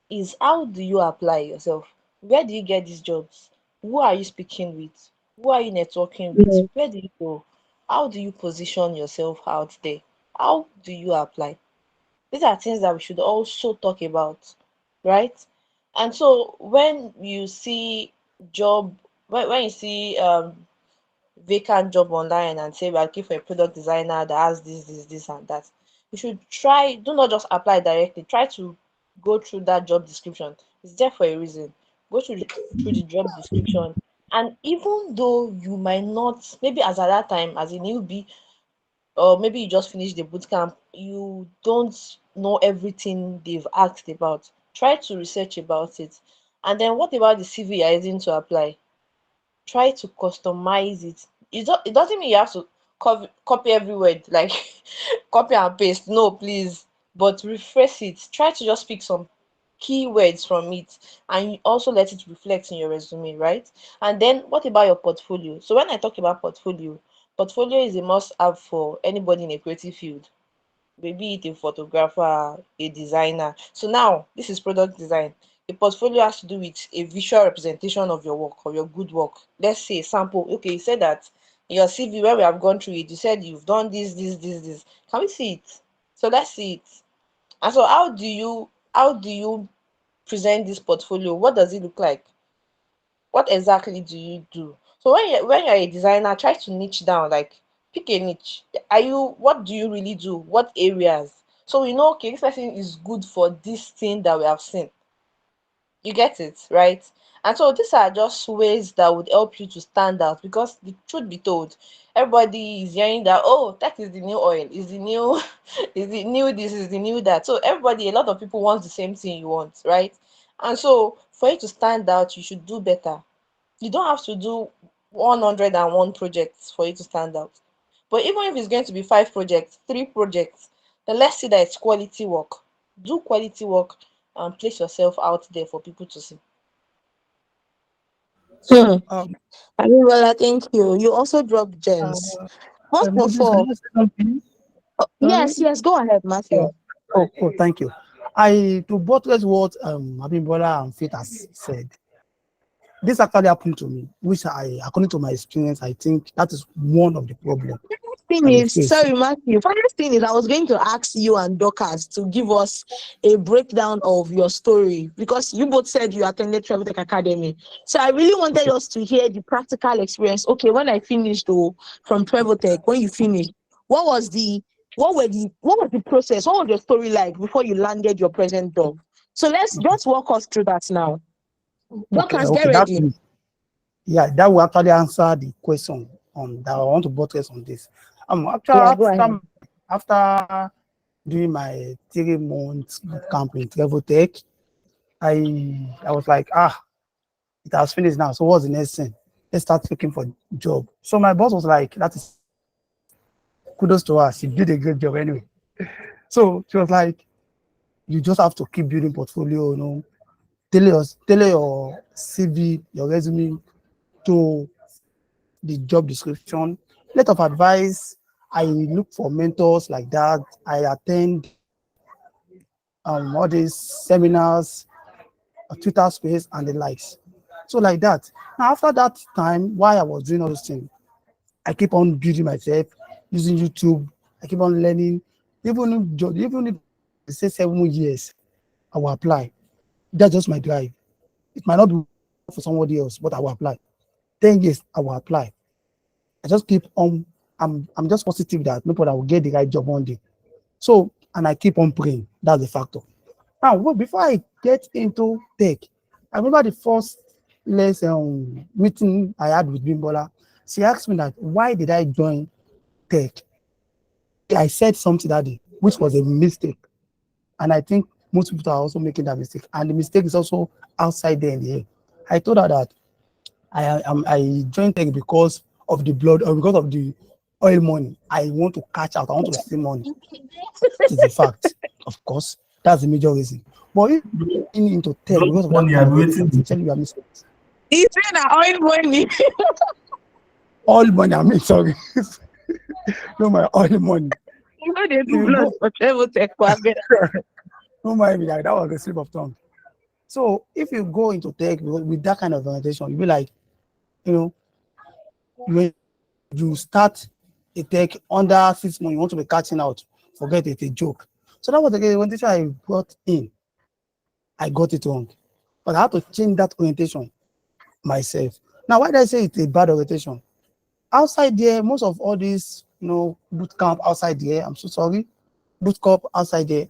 is how do you apply yourself? Where do you get these jobs? Who are you speaking with? Who are you networking with? Mm. Where do you go? How do you position yourself out there? How do you apply? These are things that we should also talk about, right? And so when you see job, when you see vacant job online and say we are looking for a product designer that has this and that, you should try, do not just apply directly, try to go through that job description. It's there for a reason. Go through the job description, and even though you might not, maybe as at that time as a newbie, or maybe you just finished the boot camp, you don't know everything they've asked about. Try to research about it. And then what about the CV you're using to apply? Try to customize it. It doesn't mean you have to copy every word, like copy and paste. No, please. But rephrase it. Try to just pick some keywords from it and also let it reflect in your resume, right? And then what about your portfolio? So when I talk about portfolio is a must have for anybody in a creative field, maybe it a photographer, a designer. So now this is product design. A portfolio has to do with a visual representation of your work or your good work. Let's say sample. Okay, you said that in your CV where we have gone through it, you said you've done this. Can we see it? So let's see it. And so how do you present this portfolio? What does it look like? What exactly do you do? So when you're a designer, try to niche down, like pick a niche. What do you really do? What areas? So we know, okay, this person is good for this thing that we have seen. You get it, right? And so these are just ways that would help you to stand out, because the truth be told, everybody is hearing that, oh, tech is the new oil, is the new is the new this, is the new that. So everybody, a lot of people want the same thing you want, right? And so for you to stand out, you should do better. You don't have to do 101 projects for you to stand out. But even if it's going to be 5 projects, 3 projects, then let's see that it's quality work. Do quality work and place yourself out there for people to see. So, Hmm. I mean, well, I thank you. You also dropped gems. First of Moses, can all, I say something? Sorry. yes, yes, go ahead, Matthew. Thank you. I to buttress what Abimbola and Faith has said. This actually happened to me, which according to my experience, I think that is one of the problems Thing that we is, face. sorry, Matthew. Funniest thing is, I was going to ask you and Dorcas to give us a breakdown of your story because you both said you attended Travel Tech Academy. So I really wanted Okay. us to hear the practical experience. Okay, when I finished though from Travel Tech, when you finished, what was the what was the process? What was your story like before you landed your present job? So let's Okay. just walk us through that now. Okay. Dorcas, get Okay. ready. That will actually answer the question that I want to buttress on this. Yeah, go ahead. After doing my 3 months camp in Travel Tech, I was like, it has finished now. So what's the next thing? Let's start looking for job. So my boss was like, that is kudos to her. She did a great job anyway. So she was like, you just have to keep building portfolio, tailor your CV, your resume to the job description. Lot of advice. I look for mentors like that. I attend all these seminars, Twitter space, and the likes. So like that. Now after that time, while I was doing all those things, I keep on building myself using YouTube. I keep on learning. Even if I say 7 years, I will apply. That's just my drive. It might not be for somebody else, but I will apply. 10 years, I will apply. I just keep on. I'm just positive that nobody will get the right job one day. So and I keep on praying. That's the factor. Now, before I get into tech, I remember the first meeting I had with Bimbola. She asked me that why did I join tech? I said something that day, which was a mistake. And I think most people are also making that mistake. And the mistake is also outside there in the air. I told her that I joined tech because of the blood or because of the oil money. I want to catch out. I want to see money. It is a fact, of course. That's the major reason. But if you're into tech because of that Money, kind I'm of waiting. education, tell you are missing it. It's been oil money. All money, I mean, sorry. No, my all money. You know they If do you blood go, for travel tech. no mind me, like that was a slip of tongue. So if you go into tech with that kind of orientation, you'll be like, you know, when you start a tech under 6 months, you want to be catching out, forget it, a joke. So that was the orientation I brought in. I got it wrong. But I had to change that orientation myself. Now, why did I say it's a bad orientation? Outside there, most of all these, boot camp outside there, I'm so sorry, boot camp outside there,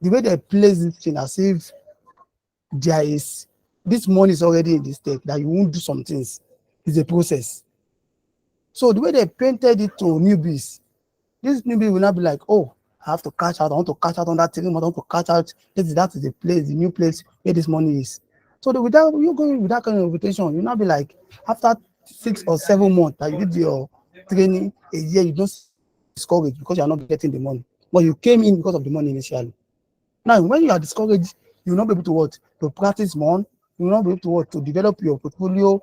the way they place this thing as if there is, this money is already in this tech, that you won't do some things. It's a process. So the way they painted it to newbies, this newbie will not be like, oh, I have to catch out, I want to catch out on that 3 months, I want to catch out, that is the place, the new place where this money is. So without you going with that kind of invitation, you'll not be like, after 6 or 7 months that you did your training, a year, you don't discourage because you're not getting the money. But you came in because of the money initially. Now, when you are discouraged, you'll not be able to what? To practice more, you'll not be able to what? To develop your portfolio,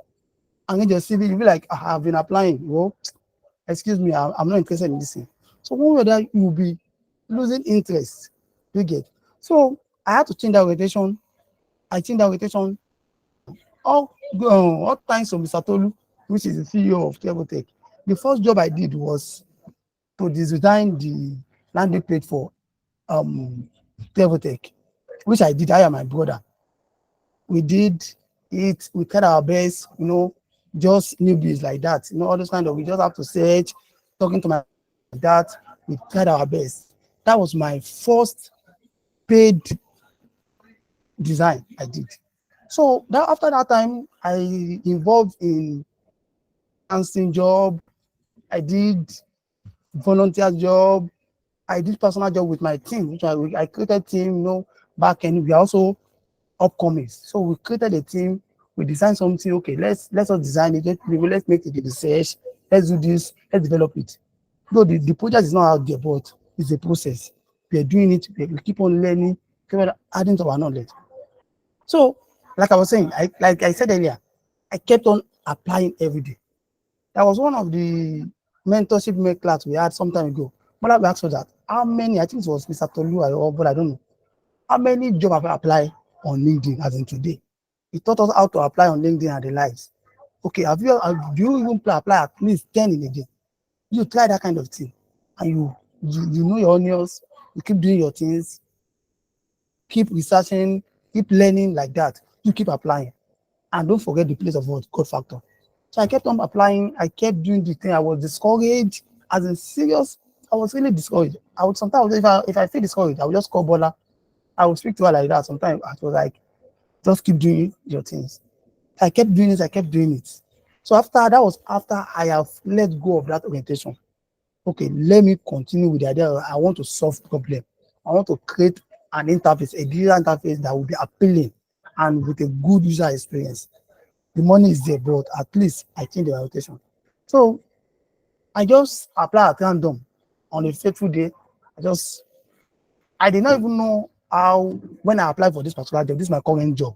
and then your CV, you'll be like, I've been applying, excuse me, I'm not interested in this thing. So one way that you'll be losing interest, you get. So I had to change that orientation. I changed that orientation all thanks to Mr. Tolu, which is the CEO of Clevotech. The first job I did was to design the landing page for Clevotech, which I did. I and my brother. We did it. We tried our best, just newbies like that. All those kind of. We just have to search, talking to my dad. We tried our best. That was my first paid design I did. So that after that time, I involved in dancing job. I did volunteer job. I did personal job with my team, which I created team, back end. We are also upcoming. So we created a team. We designed something. Okay, let's us design it. Let's make it a research. Let's do this. Let's develop it. Though the project is not out there, but it's a process. We are doing it. We keep on learning, keep on adding to our knowledge. So, like I was saying, like I said earlier, I kept on applying every day. That was one of the mentorship class we had some time ago. But I asked for that. How many, I think it was Mr. Tolu, but I don't know. How many jobs have I applied on LinkedIn as in today? He taught us how to apply on LinkedIn and the likes. Okay, do you even apply at least 10 in a day? You try that kind of thing. And you know your onions, you keep doing your things, keep researching, keep learning like that. You keep applying. And don't forget the place of what? God factor. So I kept on applying. I kept doing the thing. I was discouraged. As in serious, I was really discouraged. I would sometimes, if I feel discouraged, I would just call Bola. I would speak to her like that. Sometimes I was like, just keep doing your things. I kept doing it. I kept doing it. So that was after I have let go of that orientation. Okay, let me continue with the idea. I want to solve problem. I want to create an interface, a digital interface that will be appealing and with a good user experience. The money is there, but at least I change the orientation. So I just apply at random on a fateful day. I did not even know how, when I applied for this particular job, this is my current job.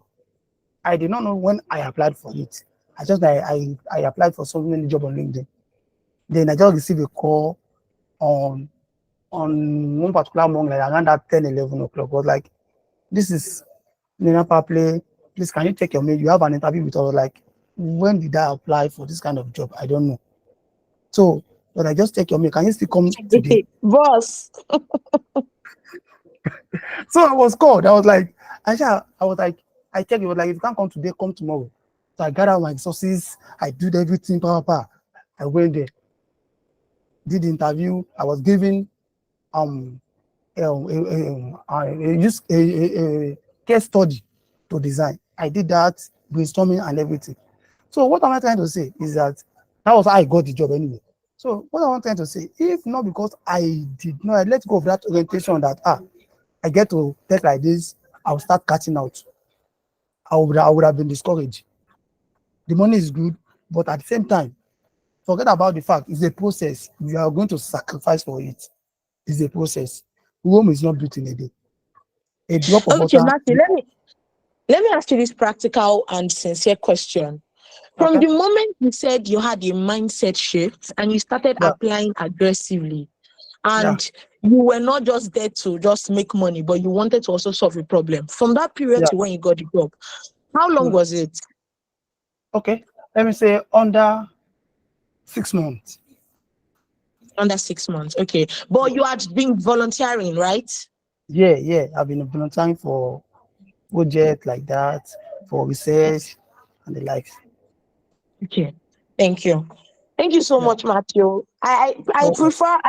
I did not know when I applied for it. I applied for so many jobs on LinkedIn. Then I just received a call on one particular morning, like around that 10, 11 o'clock. Was like, this is Nina Papley. Please, can you take your mail? You have an interview with us. Like, when did I apply for this kind of job? I don't know. So, but I just take your mail. Can you still come today? Boss. So I was called. I was like, I checked. It was like, if you can't come today, come tomorrow. So I gathered my resources. I did everything. I went there, did the interview. I was given a case study to design. I did that, brainstorming and everything. So what am I trying to say is that was how I got the job anyway. So what I'm trying to say, if not because I let go of that orientation that I get to take like this, I'll start catching out. I would have been discouraged. The money is good, but at the same time, forget about the fact it's a process. You are going to sacrifice for it. It's a process. Rome is not built in a day. A drop of Okay, water. Matthew, let me ask you this practical and sincere question. From Okay. the moment you said you had a mindset shift and you started Yeah. applying aggressively, Yeah. and you were not just there to just make money, but you wanted to also solve a problem. From that period Yeah. to when you got the job, how long Mm. was it? Okay. Let me say under 6 months. Under 6 months. Okay. But you had been volunteering, right? Yeah, yeah. I've been volunteering for project like that, for research and the likes. Okay. Thank you. Thank you so Yeah. much, Matthew. Okay. I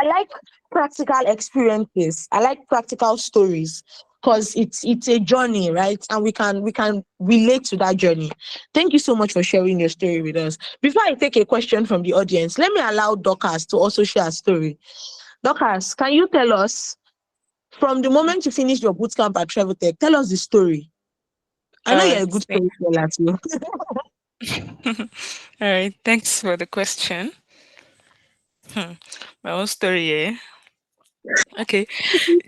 like practical experiences. I like practical stories because it's a journey, right? And we can relate to that journey. Thank you so much for sharing your story with us. Before I take a question from the audience, let me allow Dorcas to also share a story. Dorcas, can you tell us from the moment you finished your bootcamp at Travel Tech, tell us the story. I All know you're right. a good storyteller too. All right. Thanks for the question. My own story, yeah. Okay.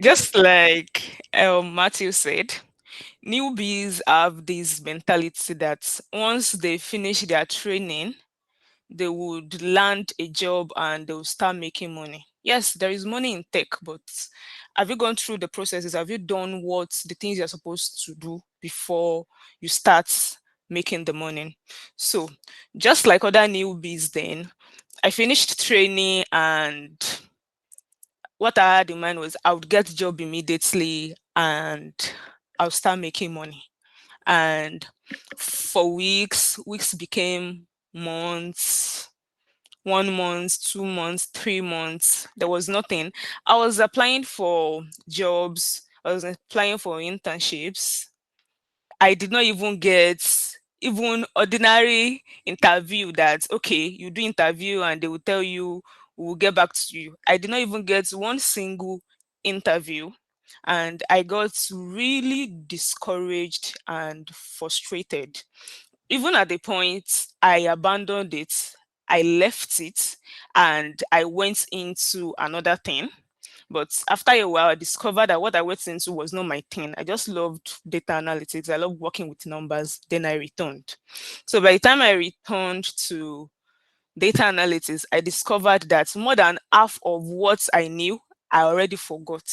Just like Matthew said, newbies have this mentality that once they finish their training, they would land a job and they'll start making money. Yes, there is money in tech, but have you gone through the processes? Have you done what the things you're supposed to do before you start making the money? So, just like other newbies, then I finished training, and what I had in mind was I would get a job immediately and I'll start making money. And for weeks became months, 1 month, 2 months, 3 months. There was nothing. I was applying for jobs, I was applying for internships. I did not even get even ordinary interview that okay, you do interview and they will tell you we'll get back to you. I did not even get one single interview, and I got really discouraged and frustrated. Even at the point I abandoned it, I left it and I went into another thing. But after a while, I discovered that what I went into was not my thing. I just loved data analytics. I love working with numbers. Then I returned. So by the time I returned to data analytics, I discovered that more than half of what I knew, I already forgot.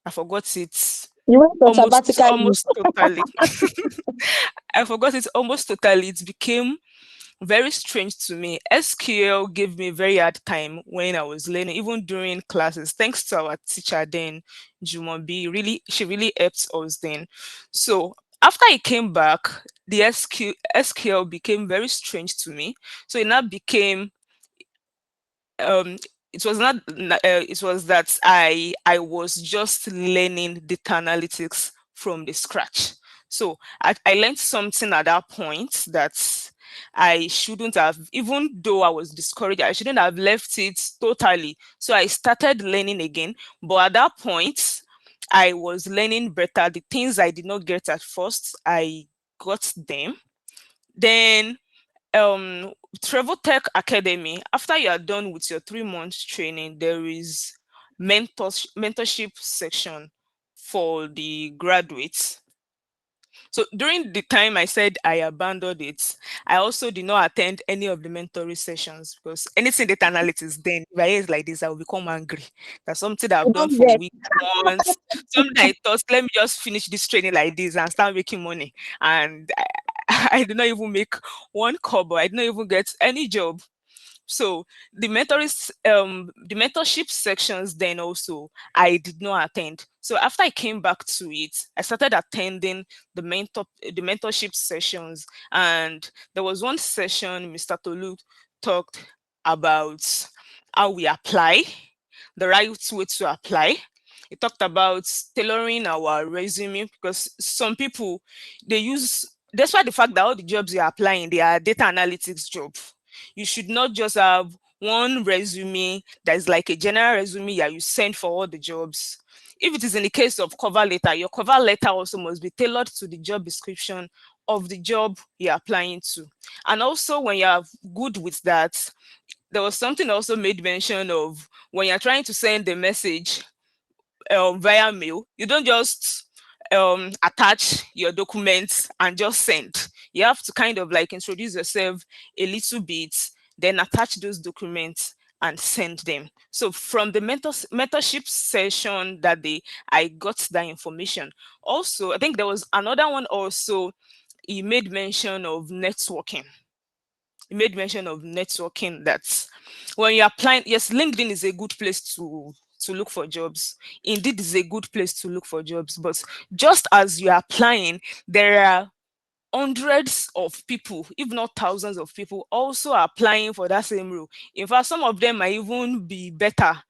I forgot it You went on almost sabbatical leave. almost totally. I forgot it almost totally. It became very strange to me. SQL gave me a very hard time when I was learning, even during classes. Thanks to our teacher then, Jumobi, really, she really helped us then. So after I came back, the SQL became very strange to me. So it now became um it was not it was that I was just learning data analytics from the scratch. So I learned something at that point that I shouldn't have, even though I was discouraged, I shouldn't have left it totally. So I started learning again, but at that point I was learning better. The things I did not get at first, I got them. Then um Travel Tech Academy, after you are done with your 3 months training, there is mentorship section for the graduates. So during the time I said I abandoned it, I also did not attend any of the mentoring sessions because anything data analytics, then if I hear it like this, I will become angry. That's something that I've done Not for yet. weeks, months. Something I thought, let me just finish this training like this and start making money. And I did not even make one kobo. I did not even get any job. So the mentorship sections then also I did not attend. So after I came back to it, I started attending the mentorship sessions, and there was one session Mr. Tolu talked about how we apply, the right way to apply. He talked about tailoring our resume because some people they use, despite the fact that all the jobs you're applying they are data analytics job, you should not just have one resume that is like a general resume that you send for all the jobs. If it is in the case of cover letter, your cover letter also must be tailored to the job description of the job you're applying to. And also, when you're good with that, there was something also made mention of when you're trying to send the message via mail, you don't just attach your documents and just send. You have to kind of like introduce yourself a little bit, then attach those documents and send them. So from the mentorship session that I got that information. Also, I think there was another one also. He made mention of networking. He made mention of networking, that when you're applying, yes, LinkedIn is a good place to look for jobs. Indeed, is a good place to look for jobs. But just as you're applying, there are hundreds of people, if not thousands of people, also applying for that same role. In fact, some of them might even be better,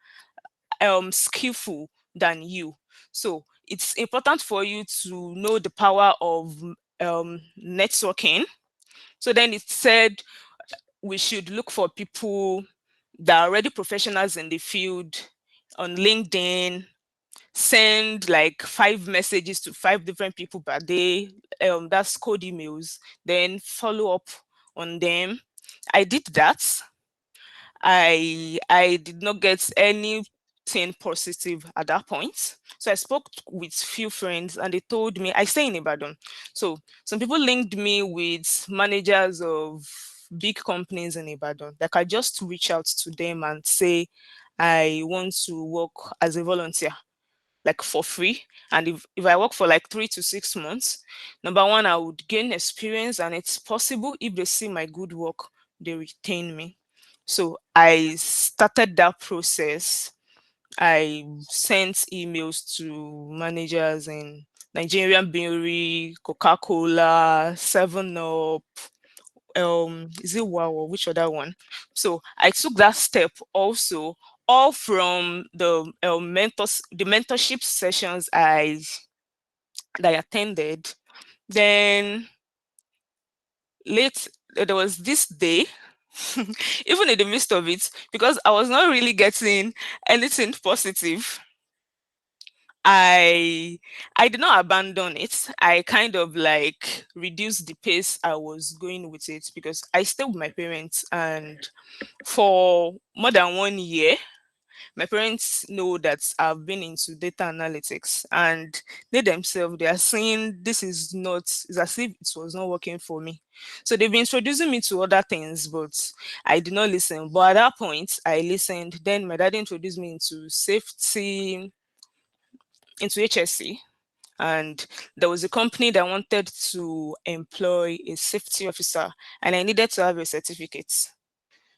skillful than you. So it's important for you to know the power of networking. So then it said we should look for people that are already professionals in the field on LinkedIn, send like 5 messages to 5 different people per day. That's cold emails, then follow up on them. I did that. I did not get anything positive at that point. So I spoke with few friends and they told me, I stay in Ibadan. So some people linked me with managers of big companies in Ibadan. Like I just reach out to them and say, I want to work as a volunteer, like for free. And if I work for like 3 to 6 months, number one, I would gain experience, and it's possible if they see my good work, they retain me. So I started that process. I sent emails to managers in Nigerian Brewery, Coca-Cola, 7-Up, is it Wow, or which other one? So I took that step also, all from the the mentorship sessions that I attended. Then late there was this day, even in the midst of it, because I was not really getting anything positive. I did not abandon it. I kind of like reduced the pace I was going with it, because I stay with my parents, and for more than 1 year, my parents know that I've been into data analytics, and they themselves, they are saying this is not, it's as if it was not working for me. So they've been introducing me to other things, but I did not listen. But at that point, I listened. Then my dad introduced me into safety, into HSC. And there was a company that wanted to employ a safety officer, and I needed to have a certificate.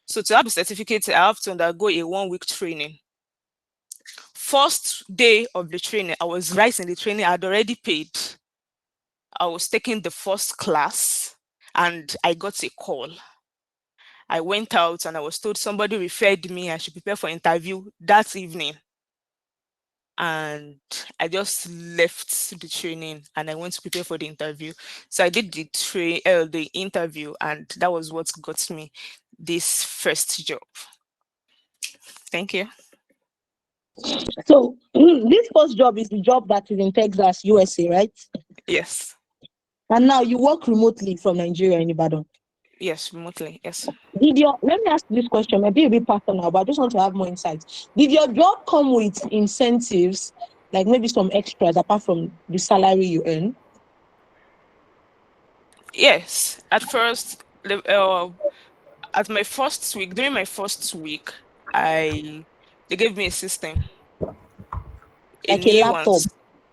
So to have a certificate, I have to undergo a 1 week training. First day of the training, I was right in the training. I had already paid. I was taking the first class, and I got a call. I went out and I was told somebody referred me. I should prepare for interview that evening. And I just left the training and I went to prepare for the interview. So I did the interview, and that was what got me this first job. Thank you. So this first job is the job that is in Texas, USA, right? Yes. And now you work remotely from Nigeria in Ibadan. Yes, remotely. Yes. Let me ask this question, maybe a bit personal, but I just want to have more insights. Did your job come with incentives, like maybe some extras apart from the salary you earn? Yes. At first, at my first week, during my first week, they gave me a system, a Like a new one. laptop?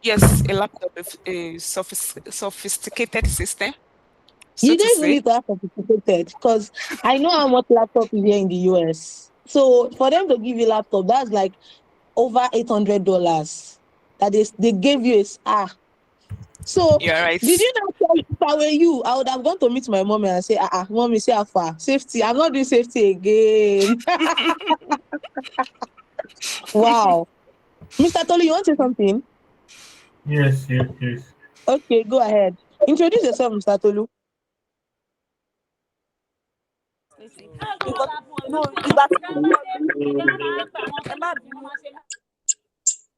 Yes, a laptop, a sophisticated system, so You to don't even say. need to have sophisticated, because I know how much laptop is here in the US. So for them to give you a laptop, that's like over $800 that they gave you. So You're right. did you not tell, if I were you, I would have gone to meet my mommy and say, mommy, say how far? Safety. I'm not doing safety again. Wow. Mr. Tolu, you want to say something? Yes. Okay, go ahead. Introduce yourself, Mr. Tolu.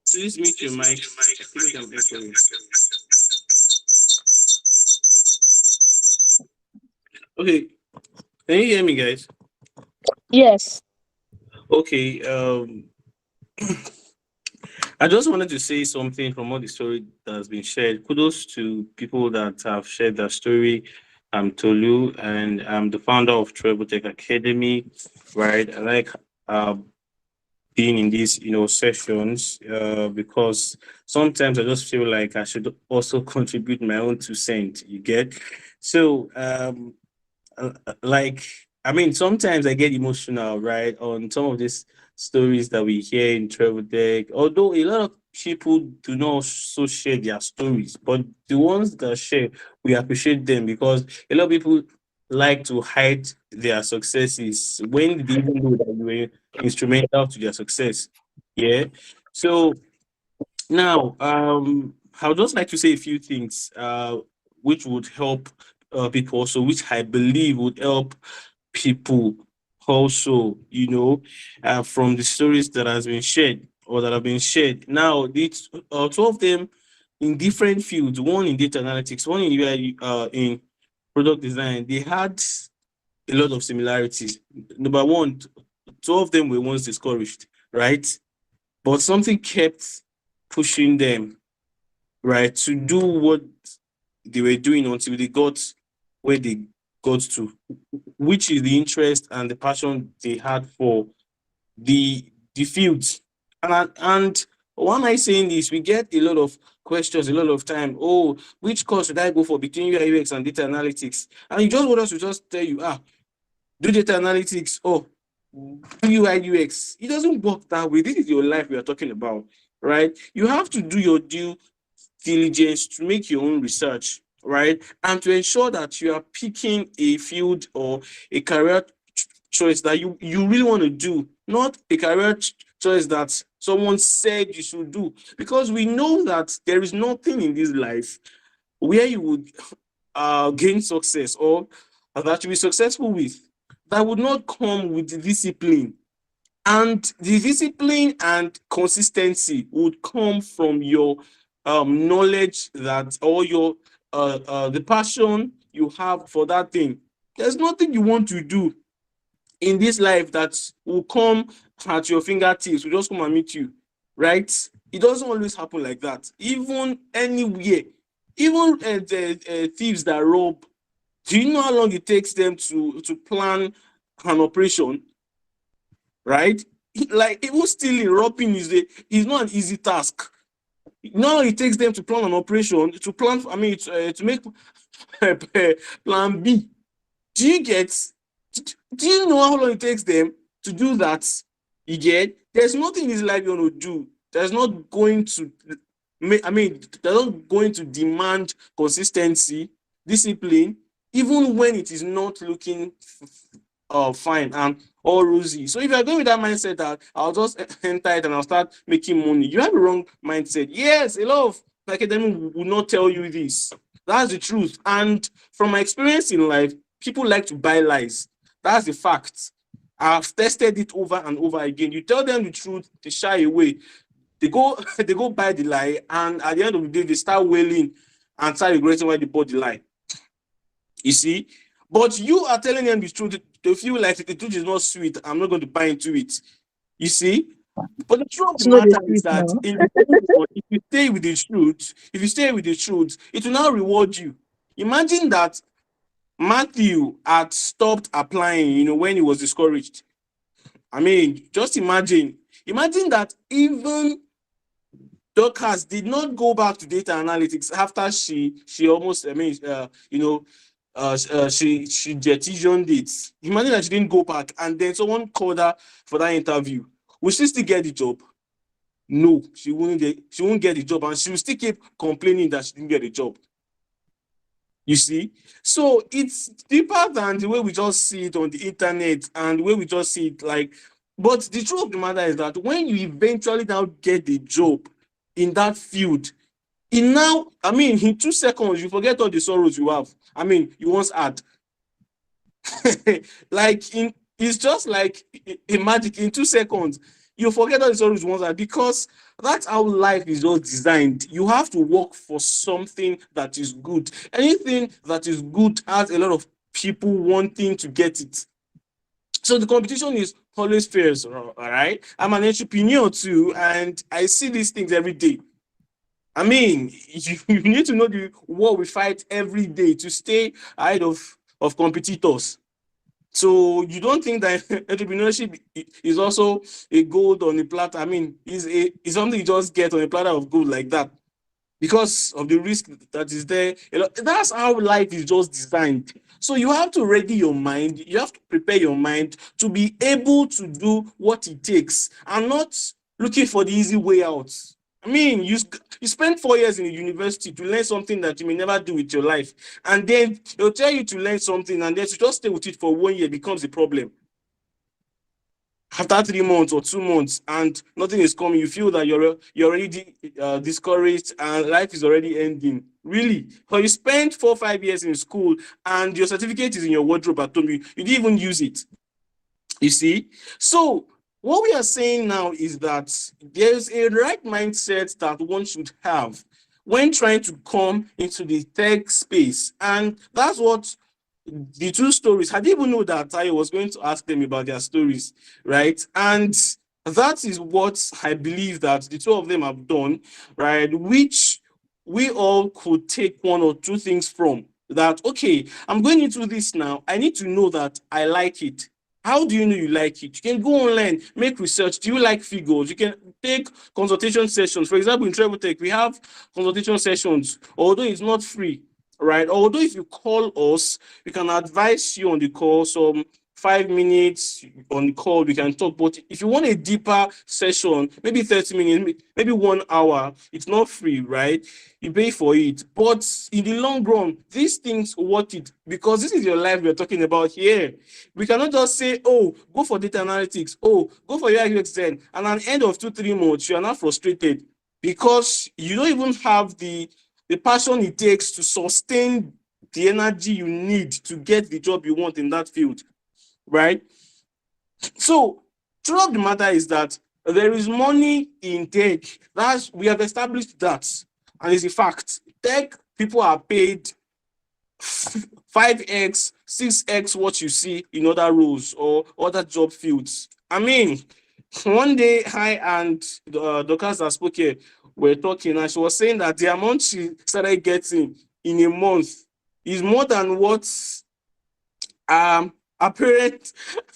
Please mute your mic. I think I'm echoing. Okay, can you hear me, guys? Yes. Okay. I just wanted to say something from all the story that has been shared. Kudos to people that have shared their story. I'm Tolu, and I'm the founder of Treble Tech Academy. Right, I like uh, being in these sessions because sometimes I just feel like I should also contribute my own 2 cents. You get so like I mean sometimes I get emotional right on some of these stories that we hear in travel deck, although a lot of people do not also share their stories, but the ones that share, we appreciate them because a lot of people like to hide their successes when they even know that you were instrumental to their success. Yeah, so now, I would just like to say a few things, which would help people also, which I believe would help people also, from the stories that has been shared or that have been shared. Now, these 12 of them in different fields, one in data analytics, one in UI, in product design, they had a lot of similarities. Number one, 12 of them were once discouraged, right? But something kept pushing them, right, to do what they were doing until they got where they got to, which is the interest and the passion they had for the fields. And why am I saying this? We get a lot of questions a lot of time. Oh, which course should I go for between UI UX and data analytics? And you just want us to just tell you, do data analytics. Oh, UI UX. It doesn't work that way. This is your life we are talking about, right? You have to do your due diligence to make your own research, right? And to ensure that you are picking a field or a career choice that you really want to do, not a career choice that someone said you should do. Because we know that there is nothing in this life where you would gain success or that you be successful with that would not come with the discipline. And the discipline and consistency would come from your knowledge that or your the passion you have for that thing. There's nothing you want to do in this life that will come at your fingertips, will just come and meet you, right? It doesn't always happen like that. Even anywhere, even the thieves that rob, do you know how long it takes them to plan an operation? Right? Like even stealing, robbing is not an easy task. Now it takes them to plan an operation, to plan, to make plan B. Do you get? Do you know how long it takes them to do that? You get? There's nothing in this life you're going to do. There's not going to they're not going to demand consistency, discipline, even when it is not looking fine and all rosy. So if you're going with that mindset that I'll just enter it and I'll start making money, you have a wrong mindset. Yes, a lot of academy will not tell you this. That's the truth. And from my experience in life, people like to buy lies. That's the fact. I've tested it over and over again. You tell them the truth, they shy away. They go they go buy the lie, and at the end of the day, they start wailing and start regretting why they bought the lie. You see? But you are telling them the truth. They feel like the truth is not sweet. I'm not going to buy into it. You see? But the truth of the matter is that in the long run, if you stay with the truth, it will now reward you. Imagine that Matthew had stopped applying, when he was discouraged. Just imagine that even Dorcas did not go back to data analytics after she almost, she petitioned it. Imagine that she didn't go back and then someone called her for that interview. Will she still get the job? No, she won't get the job, and she will still keep complaining that she didn't get the job. You see? So it's deeper than the way we just see it on the internet and the way we just see it but the truth of the matter is that when you eventually now get the job in that field, in 2 seconds, you forget all the sorrows you have. You once had. It's just like a magic. In 2 seconds, you forget all the sorrows you once had, because that's how life is just designed. You have to work for something that is good. Anything that is good has a lot of people wanting to get it. So the competition is always fierce, all right? I'm an entrepreneur too, and I see these things every day. I mean, you need to know the war we fight every day to stay ahead of competitors. So you don't think that entrepreneurship is also a gold on a platter? I mean, is something you just get on a platter of gold like that because of the risk that is there. That's how life is just designed. So you have to ready your mind. You have to prepare your mind to be able to do what it takes and not looking for the easy way out. I mean, you spend 4 years in a university to learn something that you may never do with your life. And then they'll tell you to learn something and then to just stay with it for 1 year becomes a problem. After 3 months or 2 months and nothing is coming, you feel that you're already discouraged and life is already ending. Really? But you spent 4 or 5 years in school and your certificate is in your wardrobe at home. You didn't even use it. You see? So what we are saying now is that there's a right mindset that one should have when trying to come into the tech space. And that's what the two stories, I didn't even know that I was going to ask them about their stories, right? And that is what I believe that the two of them have done, right? Which we all could take 1 or 2 things from. That, okay, I'm going into this now. I need to know that I like it. How do you know you like it? You can go online, make research. Do you like figures? You can take consultation sessions. For example, in Travel Tech, we have consultation sessions, although it's not free, right? Although if you call us, we can advise you on the call, some 5 minutes on the call, we can talk. But if you want a deeper session, maybe 30 minutes, maybe 1 hour, it's not free, right? You pay for it. But in the long run, these things worth it because this is your life we're talking about here. We cannot just say, oh, go for data analytics, oh, go for UI UX then, and at the end of 2-3 months, you are not frustrated because you don't even have the passion it takes to sustain the energy you need to get the job you want in that field, right? So, truth of the matter is that there is money in tech. We have established that, and it's a fact. Tech people are paid 5x, 6x what you see in other roles or other job fields. I mean, one day I and Dorcas that spoke here were talking, and she was saying that the amount she started getting in a month is more than what a parent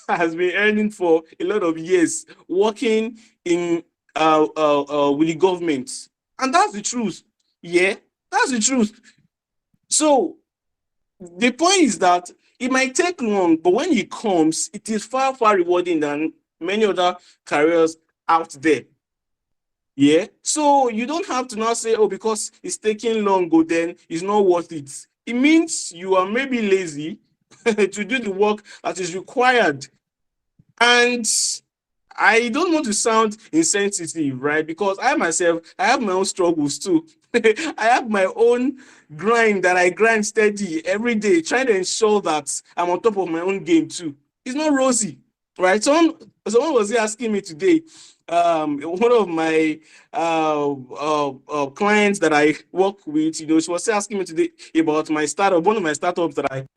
has been earning for a lot of years working in with the government. And that's the truth. Yeah, that's the truth. So the point is that it might take long, but when it comes, it is far, far rewarding than many other careers out there. Yeah. So you don't have to now say, oh, because it's taking long, then it's not worth it. It means you are maybe lazy to do the work that is required. And I don't want to sound insensitive, right? Because I myself, I have my own struggles too. I have my own grind that I grind steady every day, trying to ensure that I'm on top of my own game too. It's not rosy, right? Someone was asking me today, one of my clients that I work with, she was asking me today about my startup, one of my startups that I have.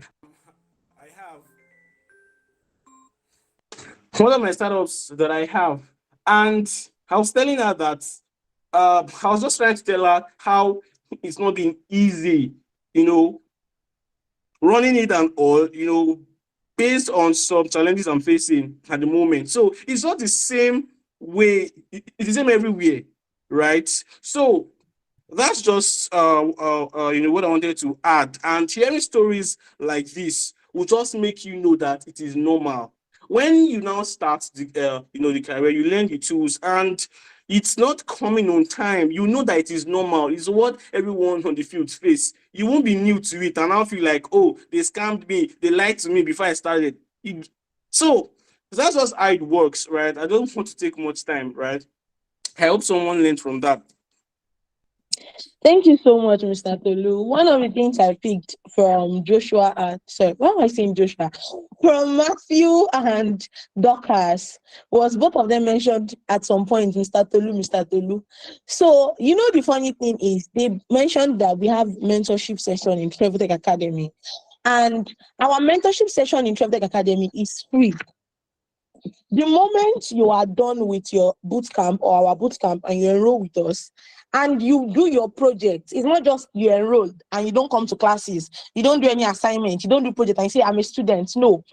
One of my startups that I have, and I was telling her that I was just trying to tell her how it's not been easy, running it and all, based on some challenges I'm facing at the moment. So it's not the same way, it's the same everywhere, right? So that's just what I wanted to add. And hearing stories like this will just make you know that it is normal. When you now start the career, you learn the tools, and it's not coming on time. You know that it is normal. It's what everyone on the field face. You won't be new to it and I'll feel like, oh, they scammed me, they lied to me before I started. So that's just how it works, right? I don't want to take much time, right? I hope someone learned from that. Thank you so much, Mr. Tolu. One of the things I picked from Joshua, why am I saying Joshua? From Matthew and Dorcas was both of them mentioned at some point, Mr. Tolu. So, the funny thing is they mentioned that we have mentorship session in Travel Tech Academy. And our mentorship session in Travel Tech Academy is free. The moment you are done with your boot camp or our boot camp and you enroll with us and you do your project, it's not just you enrolled and you don't come to classes, you don't do any assignment, you don't do project and you say, I'm a student. No.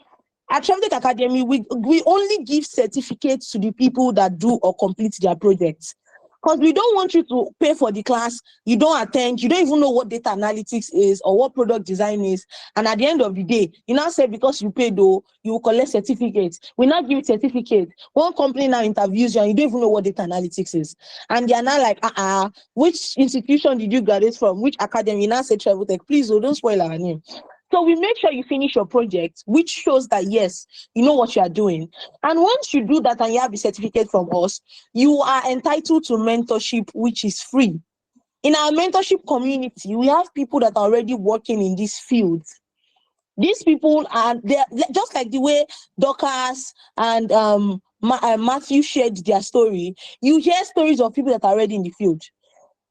At Travtech Academy, we only give certificates to the people that do or complete their projects. Because we don't want you to pay for the class, you don't attend, you don't even know what data analytics is or what product design is. And at the end of the day, you now say because you paid, though, you will collect certificates. We now give you certificate. One company now interviews you and you don't even know what data analytics is. And they are now like, which institution did you graduate from? Which academy? You now say Travtech. Please, don't spoil our name. So we make sure you finish your project, which shows that, yes, you know what you are doing. And once you do that and you have the certificate from us, you are entitled to mentorship, which is free. In our mentorship community, we have people that are already working in this field. These people are they're just like the way Dorcas and Matthew shared their story. You hear stories of people that are already in the field.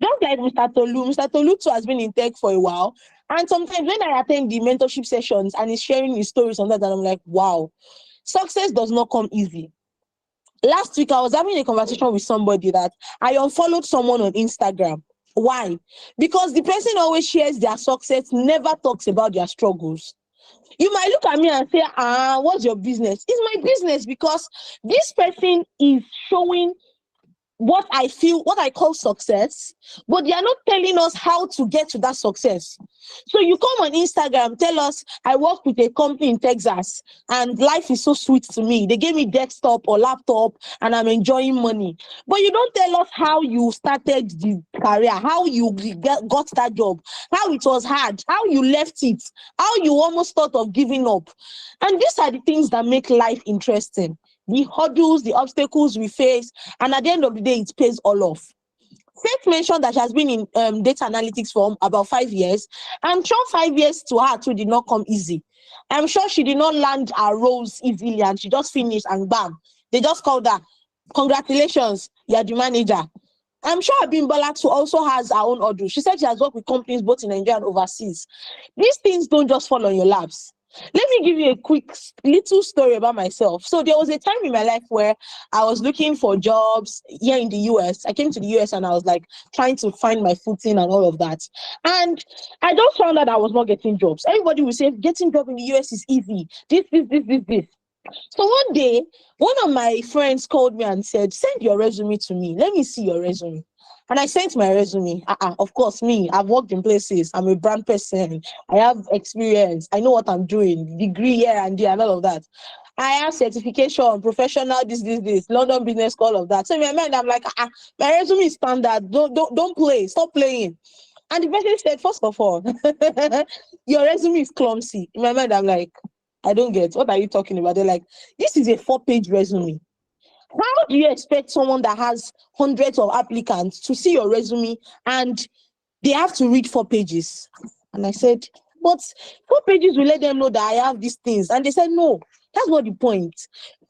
Just like Mr. Tolu. Mr. Tolu too has been in tech for a while. And sometimes when I attend the mentorship sessions and he's sharing his stories on that, and I'm like, wow, success does not come easy. Last week, I was having a conversation with somebody that I unfollowed someone on Instagram. Why? Because the person always shares their success, never talks about their struggles. You might look at me and say, what's your business? It's my business because this person is showing what I feel, what I call success, but they are not telling us how to get to that success. So you come on Instagram, tell us, I work with a company in Texas and life is so sweet to me. They gave me desktop or laptop and I'm enjoying money. But you don't tell us how you started the career, how you got that job, how it was hard, how you left it, how you almost thought of giving up. And these are the things that make life interesting. The hurdles, the obstacles we face, and at the end of the day, it pays all off. Faith mentioned that she has been in data analytics for about 5 years. I'm sure 5 years to her too did not come easy. I'm sure she did not land her roles easily and she just finished and bam, they just called her, congratulations, you're the manager. I'm sure Abimbola too also has her own order. She said she has worked with companies both in Nigeria and overseas. These things don't just fall on your laps. Let me give you a quick little story about myself. So there was a time in my life where I was looking for jobs here in the US. I came to the US and I was like trying to find my footing and all of that. And I just found out I was not getting jobs. Everybody would say getting job in the US is easy. This. So one day, one of my friends called me and said, send your resume to me. Let me see your resume. And I sent my resume. Of course, me, I've worked in places. I'm a brand person. I have experience. I know what I'm doing. Degree here and there and all of that. I have certification, professional, this, London Business School, all of that. So in my mind, I'm like, my resume is standard. Don't play. Stop playing. And the person said, first of all, your resume is clumsy. In my mind, I'm like, I don't get. What are you talking about? They're like, this is a 4-page resume. How do you expect someone that has hundreds of applicants to see your resume and they have to read 4 pages? And I said, but 4 pages will let them know that I have these things. And they said, no, that's not the point.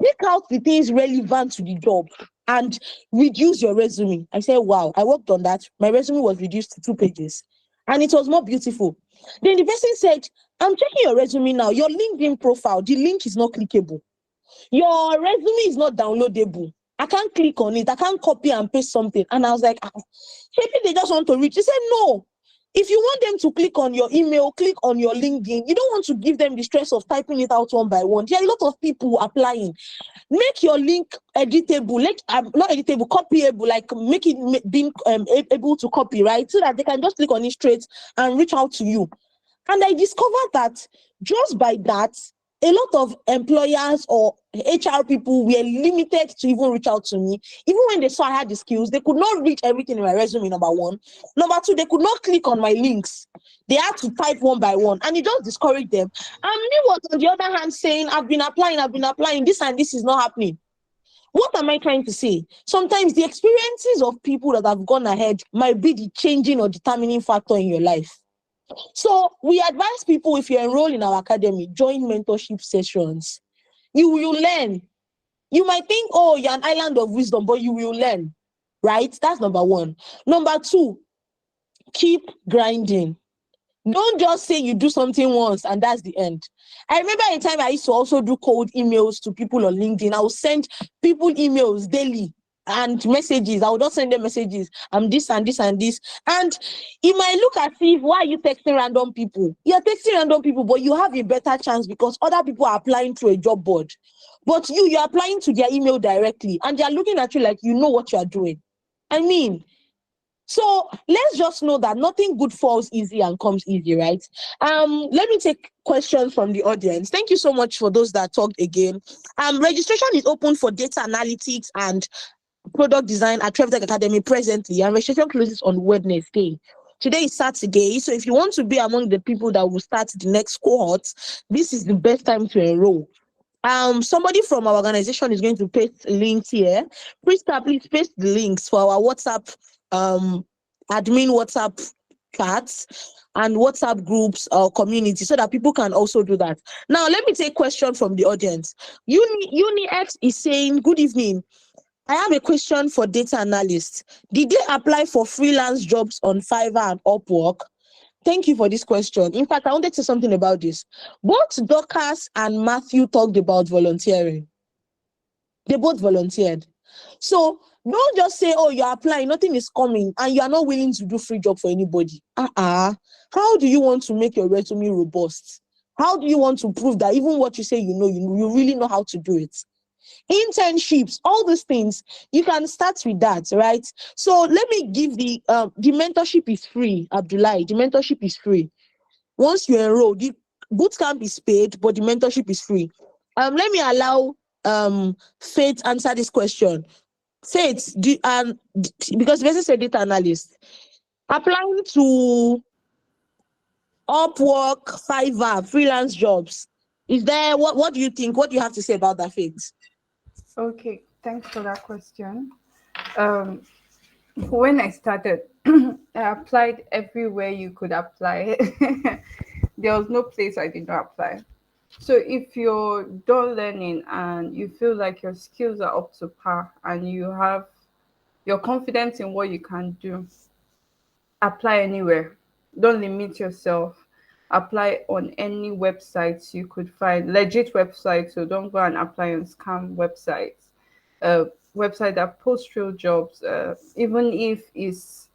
Pick out the things relevant to the job and reduce your resume. I said, wow, I worked on that. My resume was reduced to 2 pages and it was more beautiful. Then the person said, I'm checking your resume now. Your LinkedIn profile, the link is not clickable. Your resume is not downloadable. I can't click on it. I can't copy and paste something. And I was like, maybe they just want to reach. He said, no. If you want them to click on your email, click on your LinkedIn. You don't want to give them the stress of typing it out one by one. There are a lot of people applying. Make your link editable, not editable, copyable, like make it being able to copy, right? So that they can just click on it straight and reach out to you. And I discovered that just by that, a lot of employers or HR people were limited to even reach out to me. Even when they saw I had the skills, they could not reach everything in my resume, number one. Number two, they could not click on my links. They had to type one by one, and it just discouraged them. And me was on the other hand saying, I've been applying, this and this is not happening. What am I trying to say? Sometimes the experiences of people that have gone ahead might be the changing or determining factor in your life. So we advise people, if you enroll in our academy, join mentorship sessions. You will learn. You might think, oh, you're an island of wisdom, but you will learn, right? That's number one. Number two, keep grinding. Don't just say you do something once and that's the end. I remember a time I used to also do cold emails to people on LinkedIn. I would send people emails daily and messages. I would just send them messages. I'm this and this and this. And it might look as if, why are you texting random people? You're texting random people, but you have a better chance because other people are applying to a job board. But you're applying to their email directly and they're looking at you like you know what you're doing. I mean, so let's just know that nothing good falls easy and comes easy, right? Let me take questions from the audience. Thank you so much for those that talked again. Registration is open for data analytics and product design at TrevTech Academy presently, and registration closes on Wednesday. Today is Saturday, so if you want to be among the people that will start the next cohort, this is the best time to enroll. Somebody from our organization is going to paste links here. Krista, please paste the links for our WhatsApp admin WhatsApp chats and WhatsApp groups or community so that people can also do that. Now, let me take question from the audience. UniX is saying, good evening. I have a question for data analysts. Did they apply for freelance jobs on Fiverr and Upwork? Thank you for this question. In fact, I wanted to say something about this. Both Dorcas and Matthew talked about volunteering. They both volunteered. So don't just say, oh, you're applying, nothing is coming, and you are not willing to do free job for anybody. How do you want to make your resume robust? How do you want to prove that even what you say you really know how to do it? Internships, all these things, you can start with that, right? So let me give the mentorship is free, Abdullah. The mentorship is free. Once you enroll, the bootcamp is paid, but the mentorship is free. Let me allow Faith answer this question. Faith, because the person said data analyst, applying to Upwork, Fiverr, freelance jobs. Is there what do you think? What do you have to say about that, Faith? Okay, thanks for that question. When I started, I applied everywhere you could apply. There was no place I did not apply. So if you're done learning and you feel like your skills are up to par and you're confident in what you can do, apply anywhere. Don't limit yourself. Apply on any websites you could find, legit websites. So don't go and apply on scam websites. Website that post real jobs, even if it's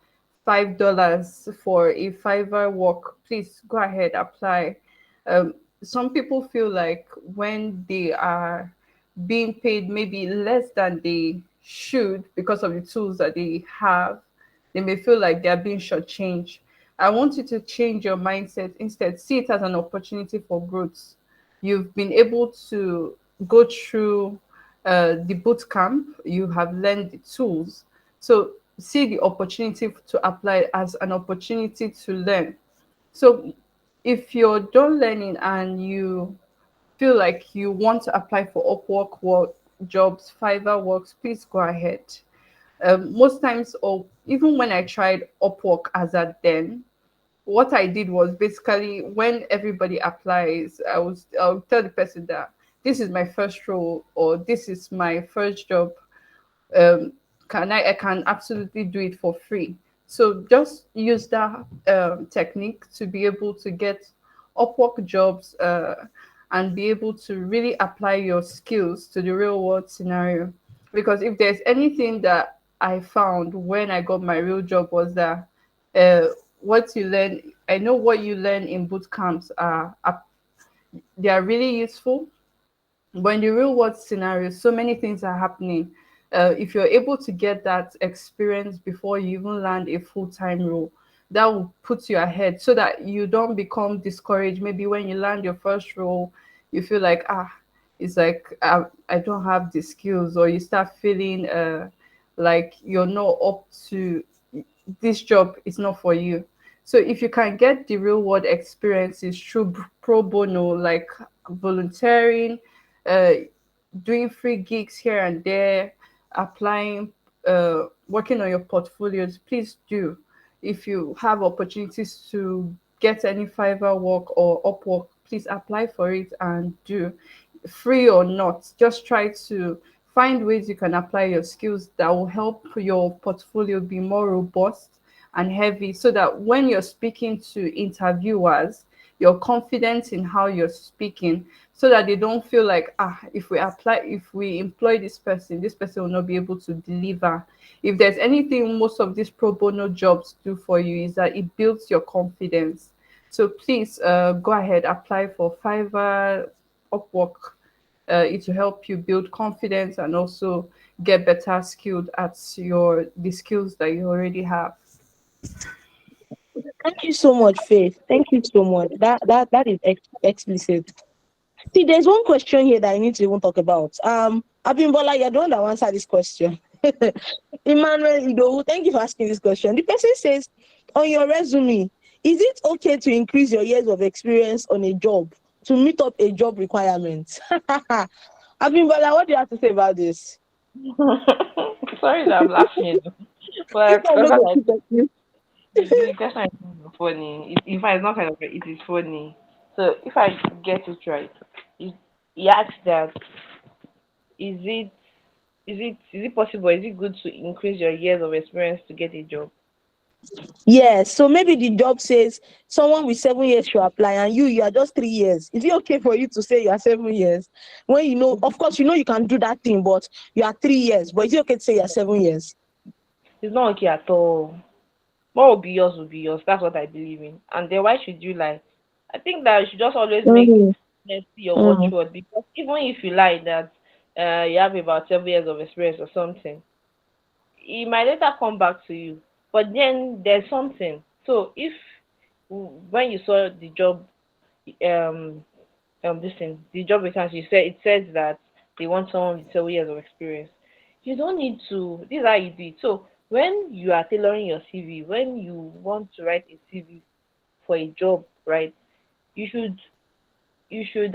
$5 for a Fiverr work, please go ahead, apply. Some people feel like when they are being paid maybe less than they should because of the tools that they have, they may feel like they're being shortchanged. I want you to change your mindset. Instead, see it as an opportunity for growth. You've been able to go through the boot camp, you have learned the tools. So see the opportunity to apply as an opportunity to learn. So if you're done learning and you feel like you want to apply for Upwork work, jobs, Fiverr works, please go ahead. Most times, or even when I tried Upwork as at then, what I did was basically when everybody applies, I'll tell the person that this is my first role or this is my first job. I can absolutely do it for free. So just use that technique to be able to get Upwork jobs and be able to really apply your skills to the real world scenario. Because if there's anything that I found when I got my real job was that what you learn, I know what you learn in boot camps they are really useful, but in the real world scenario, so many things are happening. If you're able to get that experience before you even land a full-time role, that will put you ahead so that you don't become discouraged. Maybe when you land your first role, you feel like, it's like, I don't have the skills, or you start feeling like you're not up to, this job is not for you. So if you can get the real world experiences through pro bono, like volunteering, doing free gigs here and there, applying, working on your portfolios, please do. If you have opportunities to get any Fiverr work or Upwork, please apply for it and do, free or not. Just try to find ways you can apply your skills that will help your portfolio be more robust and heavy, so that when you're speaking to interviewers, you're confident in how you're speaking, so that they don't feel like, if we employ this person will not be able to deliver. If there's anything most of these pro bono jobs do for you, is that it builds your confidence. So please go ahead, apply for Fiverr, Upwork. It will help you build confidence and also get better skilled at the skills that you already have. Thank you so much, Faith. Thank you so much. That is explicit. See, there's one question here that I need to even talk about. Abimbola, you're the one that answer this question. Emmanuel Idowu, thank you for asking this question. The person says, on your resume, is it okay to increase your years of experience on a job to meet up a job requirement? Abimbola, what do you have to say about this? Sorry that I'm laughing, but the question is funny. In fact, it's not kind of, it is funny. So if I get it right, he asked that, is it possible? Is it good to increase your years of experience to get a job? Yes. So maybe the job says someone with 7 years should apply, and you are just 3 years. Is it okay for you to say you are 7 years when you know, of course, you know you can do that thing, but you are 3 years? But is it okay to say you are 7 years? It's not okay at all. What will be yours will be yours. That's what I believe in. And then why should you lie? I think that you should just always make your watchword, because even if you lie that you have about 7 years of experience or something, it might later come back to you. But then there's something. So if when you saw the job, the job vacancy, it says that they want someone with 7 years of experience. You don't need to. This is how you do it. So when you are tailoring your CV, when you want to write a CV for a job, right? You should,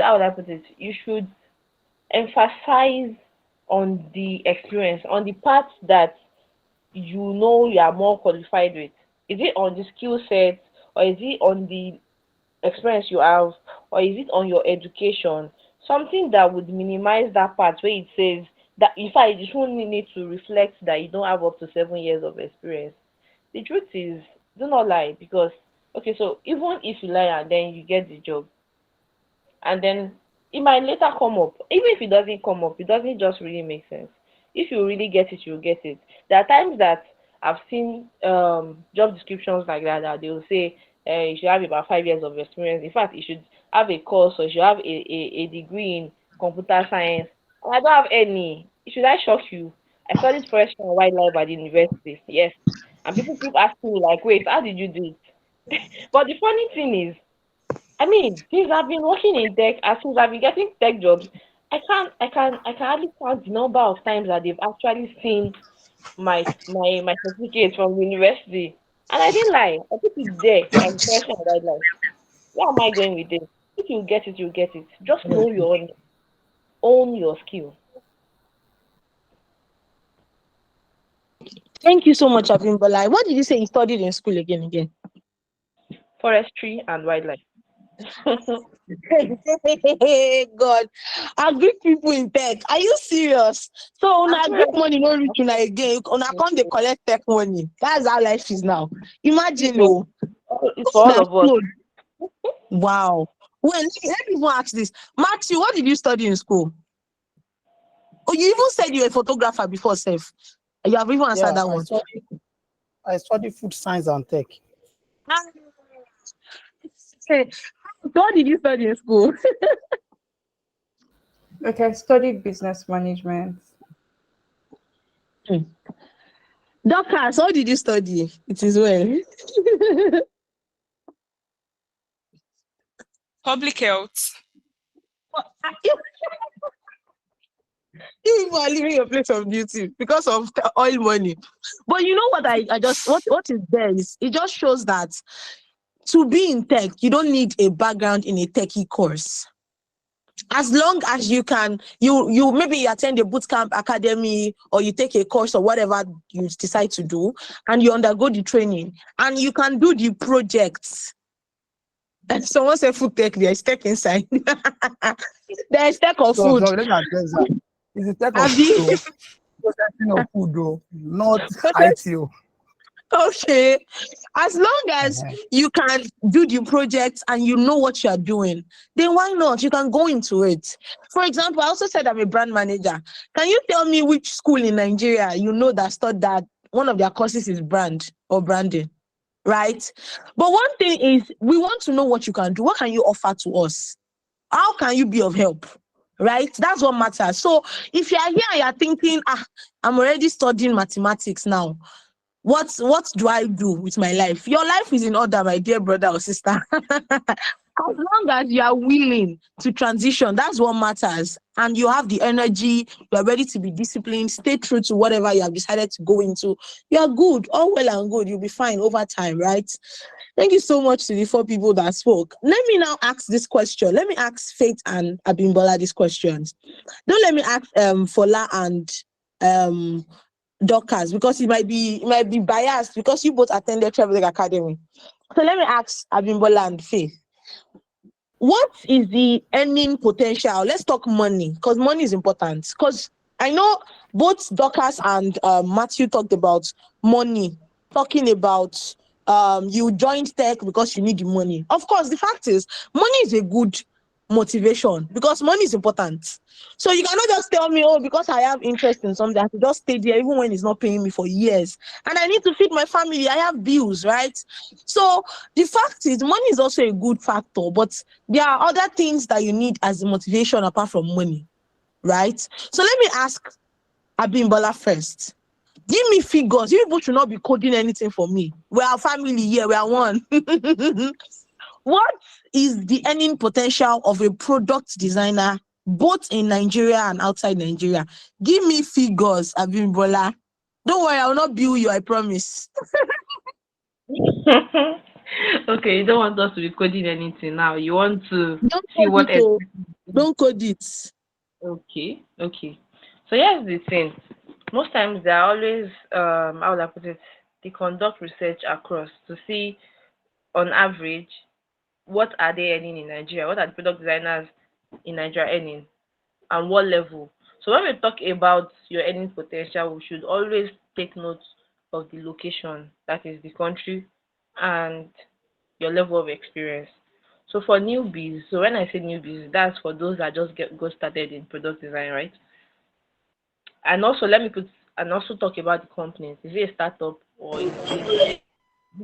how would I put it? You should emphasize on the experience, on the parts that you know you are more qualified with. Is it on the skill set, or is it on the experience you have, or is it on your education? Something that would minimize that part where it says that, in fact, you shouldn't need to reflect that you don't have up to 7 years of experience. The truth is, do not lie, because okay, so even if you lie and then you get the job, and then it might later come up. Even if it doesn't come up, it doesn't just really make sense. If you really get it, you'll get it. There are times that I've seen job descriptions like that they will say you should have about 5 years of experience. In fact, you should have a course, or you should have a degree in computer science. And I don't have any. Should I shock you? I studied forestry and wildlife at the university. Yes. And people keep asking me like, wait, how did you do it? But the funny thing is, I mean, since I've been working in tech, and since I've been getting tech jobs, I can hardly count the number of times that they've actually seen my certificate from university. And I didn't lie. I put it there as a question and guideline. Where am I going with this? If you get it, you get it. Just know your own your skill. Thank you so much, Abimbola. What did you say you studied in school again? Forestry and wildlife. God, I Greek people in tech. Are you serious? So now Greek money no reach una again. Una come they collect tech money. That's how life is now. Imagine, it's for all of us. Wow. Well, let me even ask this. Matthew, what did you study in school? Oh, you even said you were a photographer before, Seth. You have even answered that one. I studied food science and tech. What did you study in school? Okay, I studied business management. Dorcas, what did you study? It is well. Public health. You are leaving your place of duty because of the oil money. But you know what I just what is there is it just shows that to be in tech, you don't need a background in a techie course. As long as you can, you maybe you attend a bootcamp academy, or you take a course or whatever you decide to do, and you undergo the training, and you can do the projects. And someone said food tech, there is tech inside. There is tech of food. It's a tech of food, processing of food, though, not IT. Okay. As long as Uh-huh. you can do the project and you know what you are doing, then why not? You can go into it. For example, I also said I'm a brand manager. Can you tell me which school in Nigeria you know that studied that one of their courses is brand or branding? Right? But one thing is, we want to know what you can do. What can you offer to us? How can you be of help? Right? That's what matters. So if you are here and you're thinking, I'm already studying mathematics now. What do I do with my life? Your life is in order, my dear brother or sister. As long as you are willing to transition, that's what matters. And you have the energy, you are ready to be disciplined, stay true to whatever you have decided to go into. You are good, all well and good. You'll be fine over time, right? Thank you so much to the 4 people that spoke. Let me now ask this question. Let me ask Faith and Abimbola these questions. Don't let me ask Fola and Dorcas, because it might be biased because you both attended Traveling Academy. So let me ask Abimbola and Faith. What is the earning potential? Let's talk money, because money is important. Because I know both Dorcas and Matthew talked about money, talking about you joined tech because you need the money. Of course, the fact is money is a good motivation because money is important. So you cannot just tell me, oh, because I have interest in something, I have to just stay there even when it's not paying me for years. And I need to feed my family. I have bills, right? So the fact is money is also a good factor, but there are other things that you need as a motivation apart from money, right? So let me ask Abimbola first. Give me figures. You people should not be coding anything for me. We are family here. We are one. What is the earning potential of a product designer, both in Nigeria and outside Nigeria? Give me figures, Abimbola. Don't worry, I will not bill you, I promise. Okay, you don't want us to be coding anything now. You want to Don't see code what it, oh. Don't code it. okay. So here's the thing. Most times they are always how would I put it? They conduct research across to see on average what are they earning in Nigeria, what are the product designers in Nigeria earning, and what level. So when we talk about your earning potential, we should always take note of the location, that is the country, and your level of experience. So for newbies, so when I say newbies, that's for those that just got started in product design, right? And also let me put and also talk about the companies. Is it a startup or is it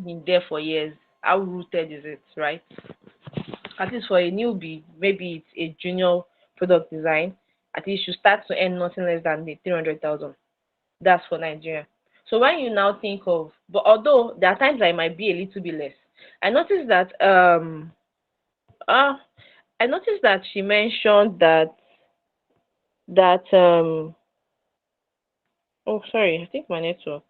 been there for years? How rooted is it, right? At least for a newbie, maybe it's a junior product design, at least you start to earn nothing less than the 300,000. That's for Nigeria. So when you now think of, but although there are times that it might be a little bit less, I noticed that uh I noticed that she mentioned that oh sorry, I think my network.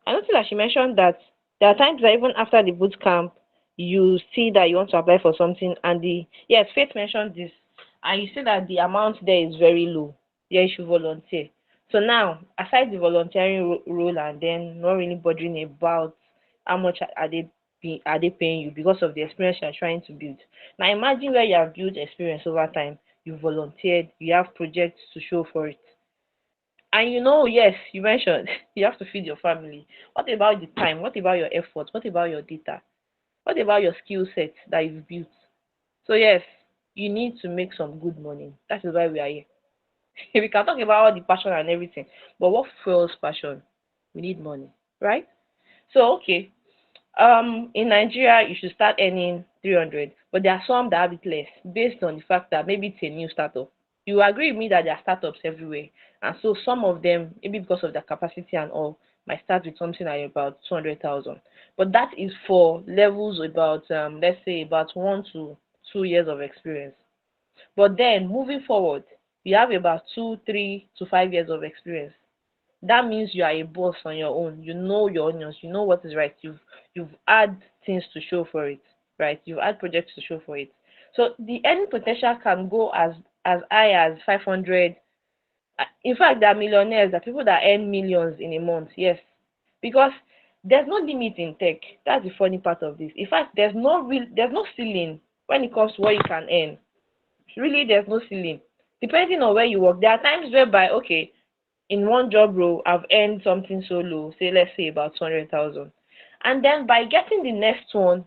I noticed that she mentioned that there are times that even after the boot camp, you see that you want to apply for something, and the yes, Faith mentioned this, and you see that the amount there is very low. Yeah, you should volunteer. So now, aside the volunteering role, and then not really bothering about how much are they paying you because of the experience you are trying to build. Now imagine where you have built experience over time, you volunteered, you have projects to show for it. And yes, you mentioned you have to feed your family. What about the time? What about your effort? What about your data? What about your skill set that you've built? So yes, you need to make some good money. That is why we are here. We can talk about all the passion and everything, but what fuels passion? We need money, right? So okay, in Nigeria, you should start earning 300, but there are some that have it less based on the fact that maybe it's a new startup. You agree with me that there are startups everywhere, and so some of them, maybe because of their capacity and all, might start with something like about 200,000. But that is for levels about, let's say, about 1 to 2 years of experience. But then moving forward, you have about 2, 3 to 5 years of experience. That means you are a boss on your own. You know your onions. You know what is right. You've had things to show for it, right? You've had projects to show for it. So the earning potential can go as high as 500. In fact, there are millionaires, there are people that earn millions in a month. Yes, because there's no limit in tech. That's the funny part of this. In fact, there's no ceiling when it comes to what you can earn. Really, there's no ceiling. Depending on where you work, there are times whereby okay, in one job role, I've earned something so low, say let's say about 200,000, and then by getting the next one,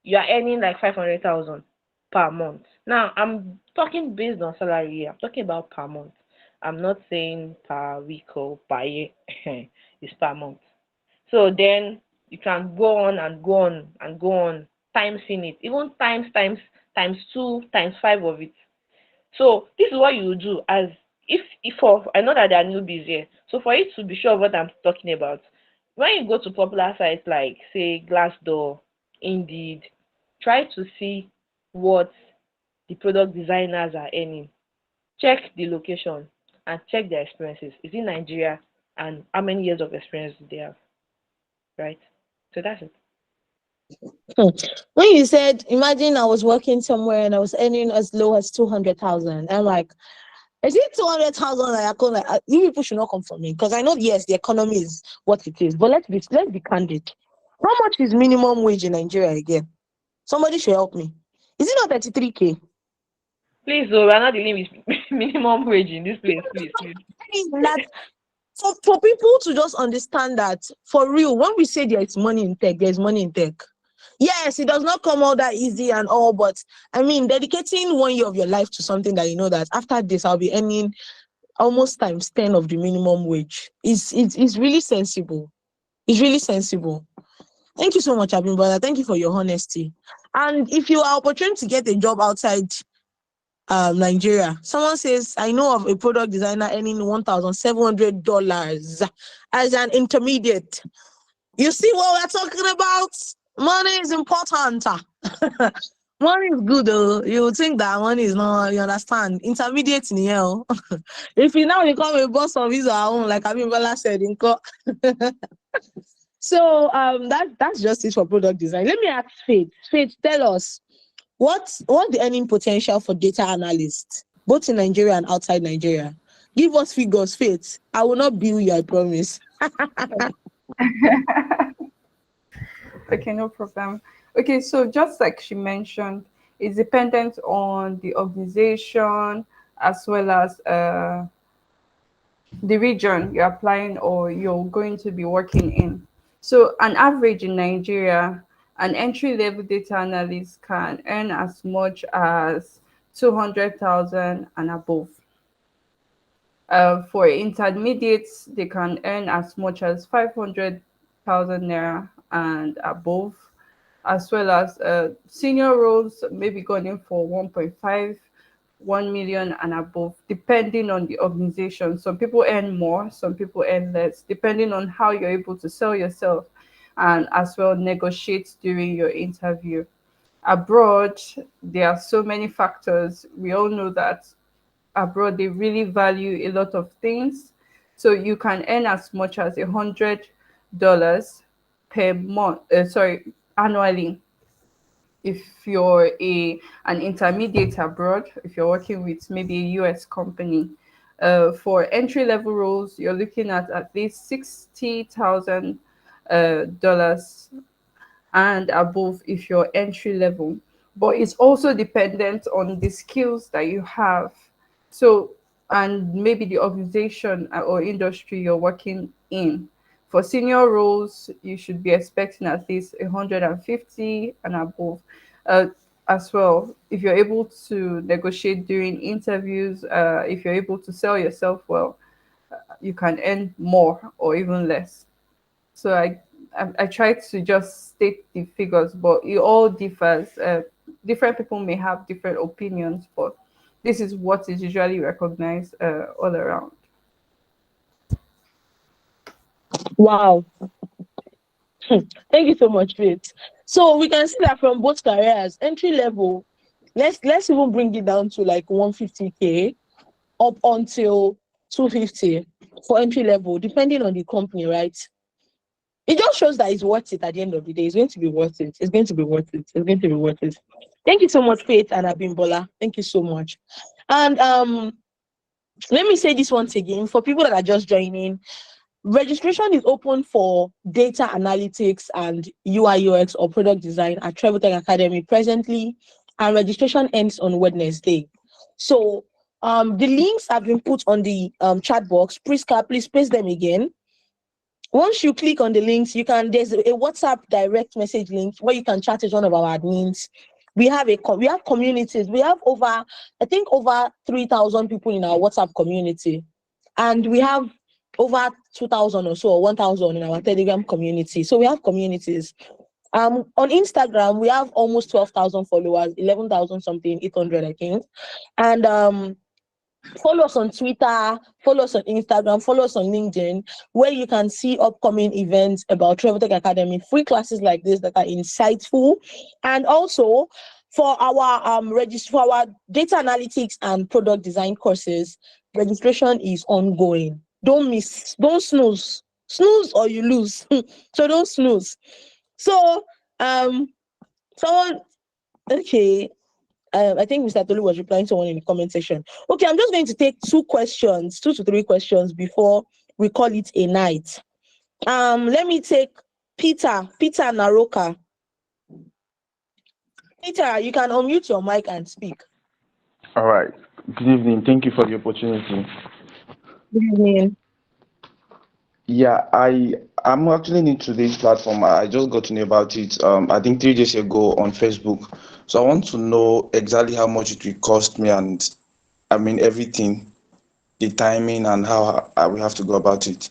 you are earning like 500,000 per month. Now I'm talking based on salary here. I'm talking about per month. I'm not saying per week or per year. It's per month. So then you can go on and go on and go on, times in it, even times two, times five of it. So this is what you do as if for I know that there are newbies here. So for you to be sure of what I'm talking about, when you go to popular sites like say Glassdoor, Indeed, try to see what the product designers are earning. Check the location and check their experiences. Is it Nigeria and how many years of experience do they have? Right? So that's it. Hmm. When you said, imagine I was working somewhere and I was earning as low as 200,000, I'm like, is it 200,000? Like, you people should not come for me because I know, yes, the economy is what it is, but let's be candid. How much is minimum wage in Nigeria again? Somebody should help me. Is it not 33K? Please, though, we're not dealing with minimum wage in this place. Please, please. That for people to just understand that for real, when we say there is money in tech, there's money in tech. Yes, it does not come out that easy and all, but I mean, dedicating 1 year of your life to something that you know that after this I'll be earning almost times 10 of the minimum wage is really sensible. It's really sensible. Thank you so much, Abim brother. Thank you for your honesty. And if you are opportune to get a job outside Nigeria, someone says, I know of a product designer earning $1,700 as an intermediate. You see what we're talking about? Money is important. Money is good though. You would think that money is not, you understand, intermediate in here. If you now become a boss of his own, like Abimbola said in court. So that's just it for product design. Let me ask Faith. Faith, tell us what's the earning potential for data analysts, both in Nigeria and outside Nigeria? Give us figures, Faith. I will not bill you, I promise. Okay, no problem. Okay, so just like she mentioned, it's dependent on the organization as well as the region you're applying or you're going to be working in. So an average in Nigeria, an entry-level data analyst can earn as much as 200,000 and above. For intermediates, they can earn as much as 500,000 naira and above, as well as senior roles, maybe going in for 1.5, 1 million and above, depending on the organization. Some people earn more, some people earn less, depending on how you're able to sell yourself and as well negotiate during your interview. Abroad, there are so many factors. We all know that abroad they really value a lot of things, so you can earn as much as $100 per month, annually, if you're an intermediate abroad, if you're working with maybe a US company. For entry level roles, you're looking at least $60,000 and above if you're entry level. But it's also dependent on the skills that you have. So, and maybe the organization or industry you're working in. For senior roles, you should be expecting at least 150 and above. As well, if you're able to negotiate during interviews, if you're able to sell yourself well, you can earn more or even less. So I try to just state the figures, but it all differs. Different people may have different opinions, but this is what is usually recognized all around. Wow. Thank you so much, Faith. So we can see that from both careers, entry level, let's even bring it down to like 150K up until 250 for entry level, depending on the company, right? It just shows that it's worth it at the end of the day. It's going to be worth it. It's going to be worth it. It's going to be worth it. Thank you so much, Faith and Abimbola. Thank you so much. And let me say this once again for people that are just joining. Registration is open for data analytics and UI UX or product design at Trevor Tech Academy presently, and registration ends on Wednesday. So The links have been put on the chat box. Priska, please paste them again. Once you click on the links, there's a WhatsApp direct message link where you can chat with one of our admins. We have communities. We have over 3,000 people in our WhatsApp community, and we have over 2,000 or so, or 1,000 in our Telegram community. So we have communities. On Instagram, we have almost 12,000 followers, 11,000 something, 800, I think. And follow us on Twitter, follow us on Instagram, follow us on LinkedIn, where you can see upcoming events about TrevorTech Academy, free classes like this that are insightful. And also for our for our data analytics and product design courses, registration is ongoing. Don't snooze or you lose. So don't snooze. So okay. I think Mr. Tolu was replying to someone in the comment section. Okay, I'm just going to take 2 to 3 questions before we call it a night. Let me take Peter Naroka. Peter, you can unmute your mic and speak. All right. Good evening. Thank you for the opportunity. Good evening. Yeah, I'm actually new to this platform. I just got to know about it, I think 3 days ago on Facebook. So I want to know exactly how much it will cost me, and I mean everything, the timing and how we have to go about it.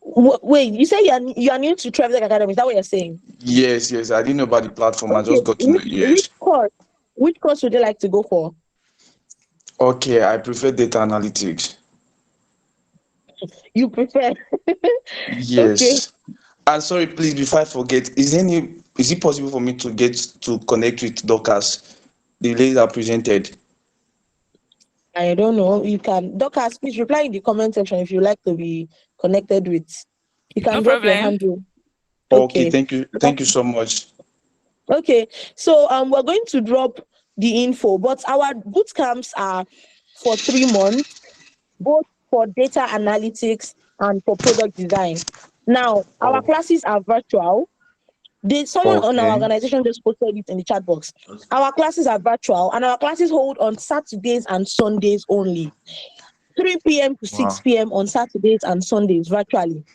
Wait, you say you are new to TrevorTech Academy? Is that what you're saying? Yes, I didn't know about the platform. I just got to know. Yes. Which course would you like to go for? Okay, I prefer data analytics. You prefer? Yes. Okay. And sorry, please, before I forget, is it possible for me to get to connect with Dorcas, the lady that presented? I don't know. You can, Dorcas, please reply in the comment section if you like to be connected with. You can No drop your problem. handle. Okay, thank you. Thank you so much. Okay, so we're going to drop the info, but our boot camps are for 3 months, both for data analytics and for product design. Now, our classes are virtual. Someone on our organization just posted it in the chat box. Our classes are virtual, and our classes hold on Saturdays and Sundays only. 3 p.m. to 6 p.m. on Saturdays and Sundays virtually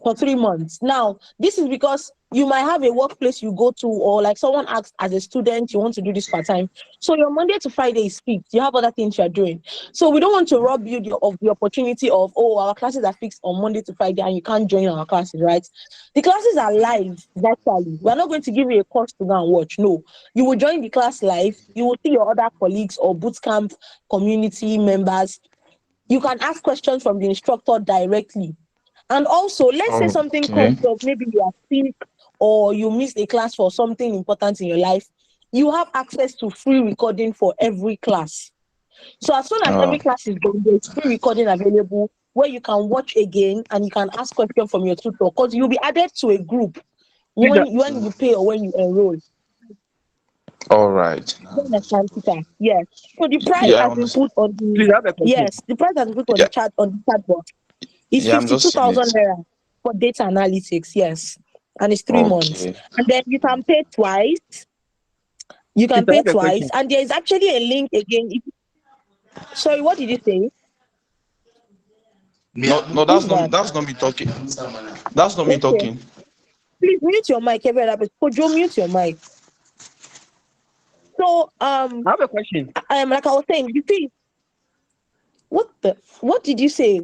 for 3 months. Now, this is because you might have a workplace you go to, or like someone asked as a student, you want to do this part-time. So your Monday to Friday is fixed. You have other things you're doing. So we don't want to rob you of the opportunity of, our classes are fixed on Monday to Friday and you can't join our classes, right? The classes are live virtually. We're not going to give you a course to go and watch. No, you will join the class live. You will see your other colleagues or bootcamp community members. You can ask questions from the instructor directly. And also, let's say something comes up, maybe you are sick or you missed a class for something important in your life, you have access to free recording for every class. So as soon as every class is done, there's free recording available where you can watch again and you can ask questions from your tutor, because you'll be added to a group when you pay or when you enroll. All right. Yes. So the price has been put on the price has been put on the chat box. It's 52,000 naira for data analytics, yes. And it's 3 months. And then you can pay twice. You can pay twice. And there is actually a link again. Sorry, what did you say? No, that's not me talking. That's not me talking. Please mute your mic, everyone. Kojo, mute your mic. So I have a question. Like I was saying, you see, what did you say?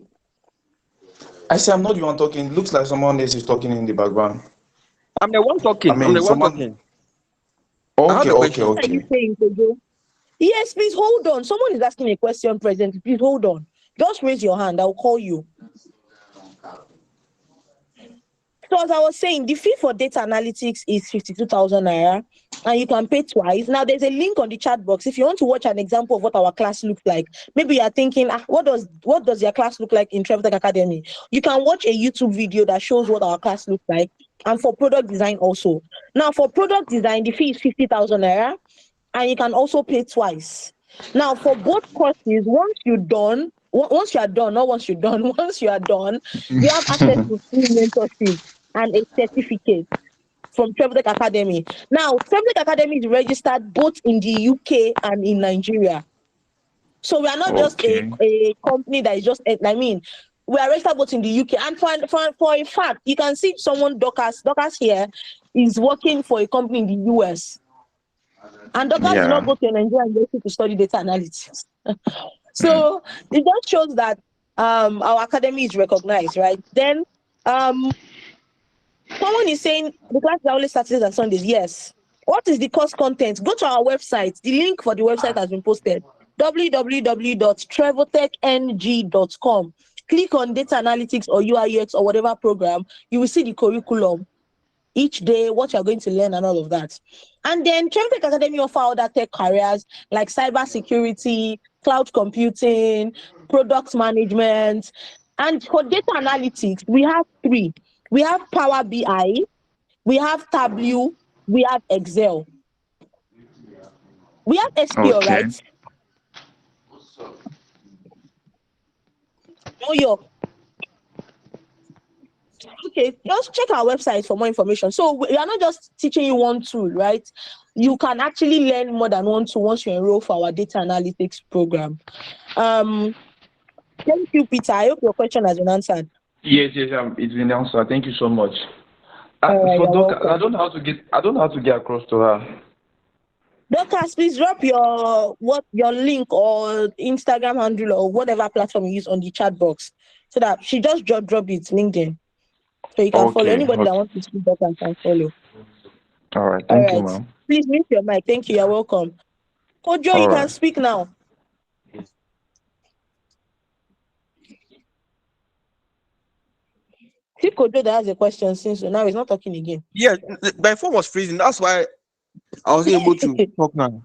I say I'm not the one talking. It looks like someone else is talking in the background. I'm the one talking. I'm the one talking. Okay. What are you saying, Kojo? Yes, please hold on. Someone is asking a question presently. Please hold on. Just raise your hand. I'll call you. So as I was saying, the fee for data analytics is 52,000 naira, and you can pay twice. Now there's a link on the chat box. If you want to watch an example of what our class looks like, maybe you are thinking, what does your class look like in TrevorTech Academy? You can watch a YouTube video that shows what our class looks like, and for product design also. Now for product design, the fee is 50,000 naira, and you can also pay twice. Now for both courses, once you are done, you have access to free mentorship and a certificate. from Traveltech Academy. Now, Traveltech Academy is registered both in the UK and in Nigeria. So we are not just a company that is just, I mean, we are registered both in the UK. And for a fact, you can see someone, Dorcas here, is working for a company in the US. And Dorcas did not go to a Nigerian university to study data analytics. So it just shows that our academy is recognized, right? Then someone is saying the class are only Saturdays and Sundays. Yes. What is the course content? Go to our website. The link for the website has been posted. www.trevortechng.com. Click on data analytics or UI UX or whatever program. You will see the curriculum each day, what you're going to learn and all of that. And then Traveltech Academy offer other tech careers like cybersecurity, cloud computing, product management. And for data analytics, we have 3. We have Power BI, we have Tableau, we have Excel. We have SQL, right? New York. Okay, just check our website for more information. So we are not just teaching you one tool, right? You can actually learn more than one tool once you enroll for our data analytics program. Thank you, Peter. I hope your question has been answered. Yes, it's been answered. Thank you so much. Right, For Dorcas, I don't know how to get across to her. Dorcas, please drop your link or Instagram handle or whatever platform you use on the chat box so that she just drop it LinkedIn. So you can follow anybody that wants to speak Dorcas can follow. All right, thank you, ma'am. Please mute your mic. Thank you. You're welcome. Kojo, you can speak now. See Kojo that has a question since so now he's not talking again. Yeah, my phone was freezing. That's why I was able to talk now.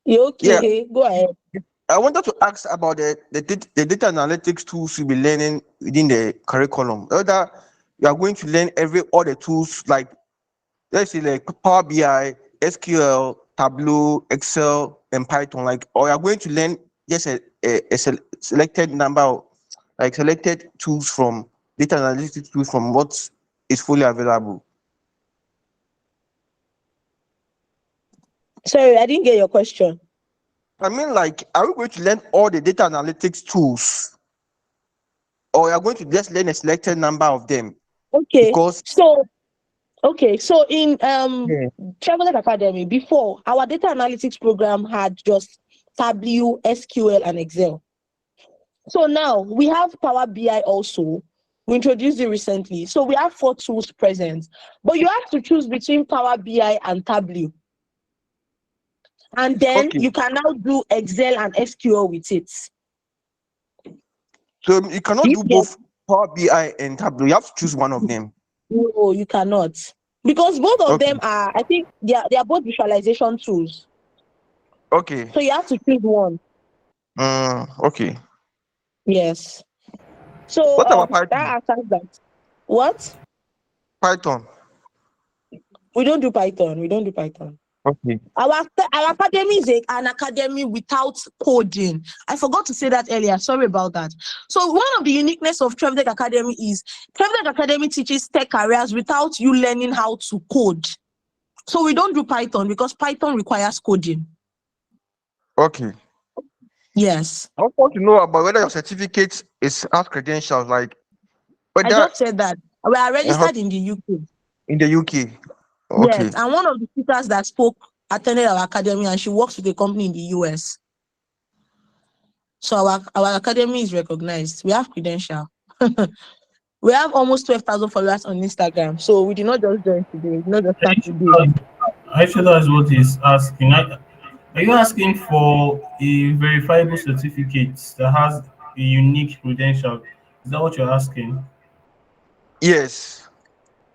You okay? Yeah. Go ahead. I wanted to ask about the data analytics tools you'll be learning within the curriculum. Whether you are going to learn all the tools like, let's say, like Power BI, SQL, Tableau, Excel, and Python, or you are going to learn just a selected number of, selected tools from data analytics tools from what is fully available. Sorry, I didn't get your question. I mean, are we going to learn all the data analytics tools, or are you going to just learn a selected number of them? Okay. So in Traveltech Academy, before, our data analytics program had just Tableau, SQL, and Excel. So now we have Power BI also. We introduced it recently. So we have 4 tools present, but you have to choose between Power BI and Tableau. And then you can now do Excel and SQL with it. So you cannot do both Power BI and Tableau. You have to choose one of them. No, you cannot. Because both of them are, I think they are both visualization tools. Okay. So you have to choose one. Okay. Yes. So what about Python? That answers that. What? Python. We don't do Python. Okay. Our academy is an academy without coding. I forgot to say that earlier. Sorry about that. So one of the uniqueness of Traveltech Academy is Traveltech Academy teaches tech careers without you learning how to code. So we don't do Python because Python requires coding. Okay. Yes. I want to know about whether your certificate has credentials, whether I just said that. We are registered in the UK. In the UK. Okay. Yes, and one of the speakers that spoke attended our academy and she works with a company in the US. So our academy is recognized. We have credential. We have almost 12,000 followers on Instagram. So we did not just join today. We did not just start today. Actually, that's what he's asking. Are you asking for a verifiable certificate that has a unique credential? Is that what you're asking? Yes.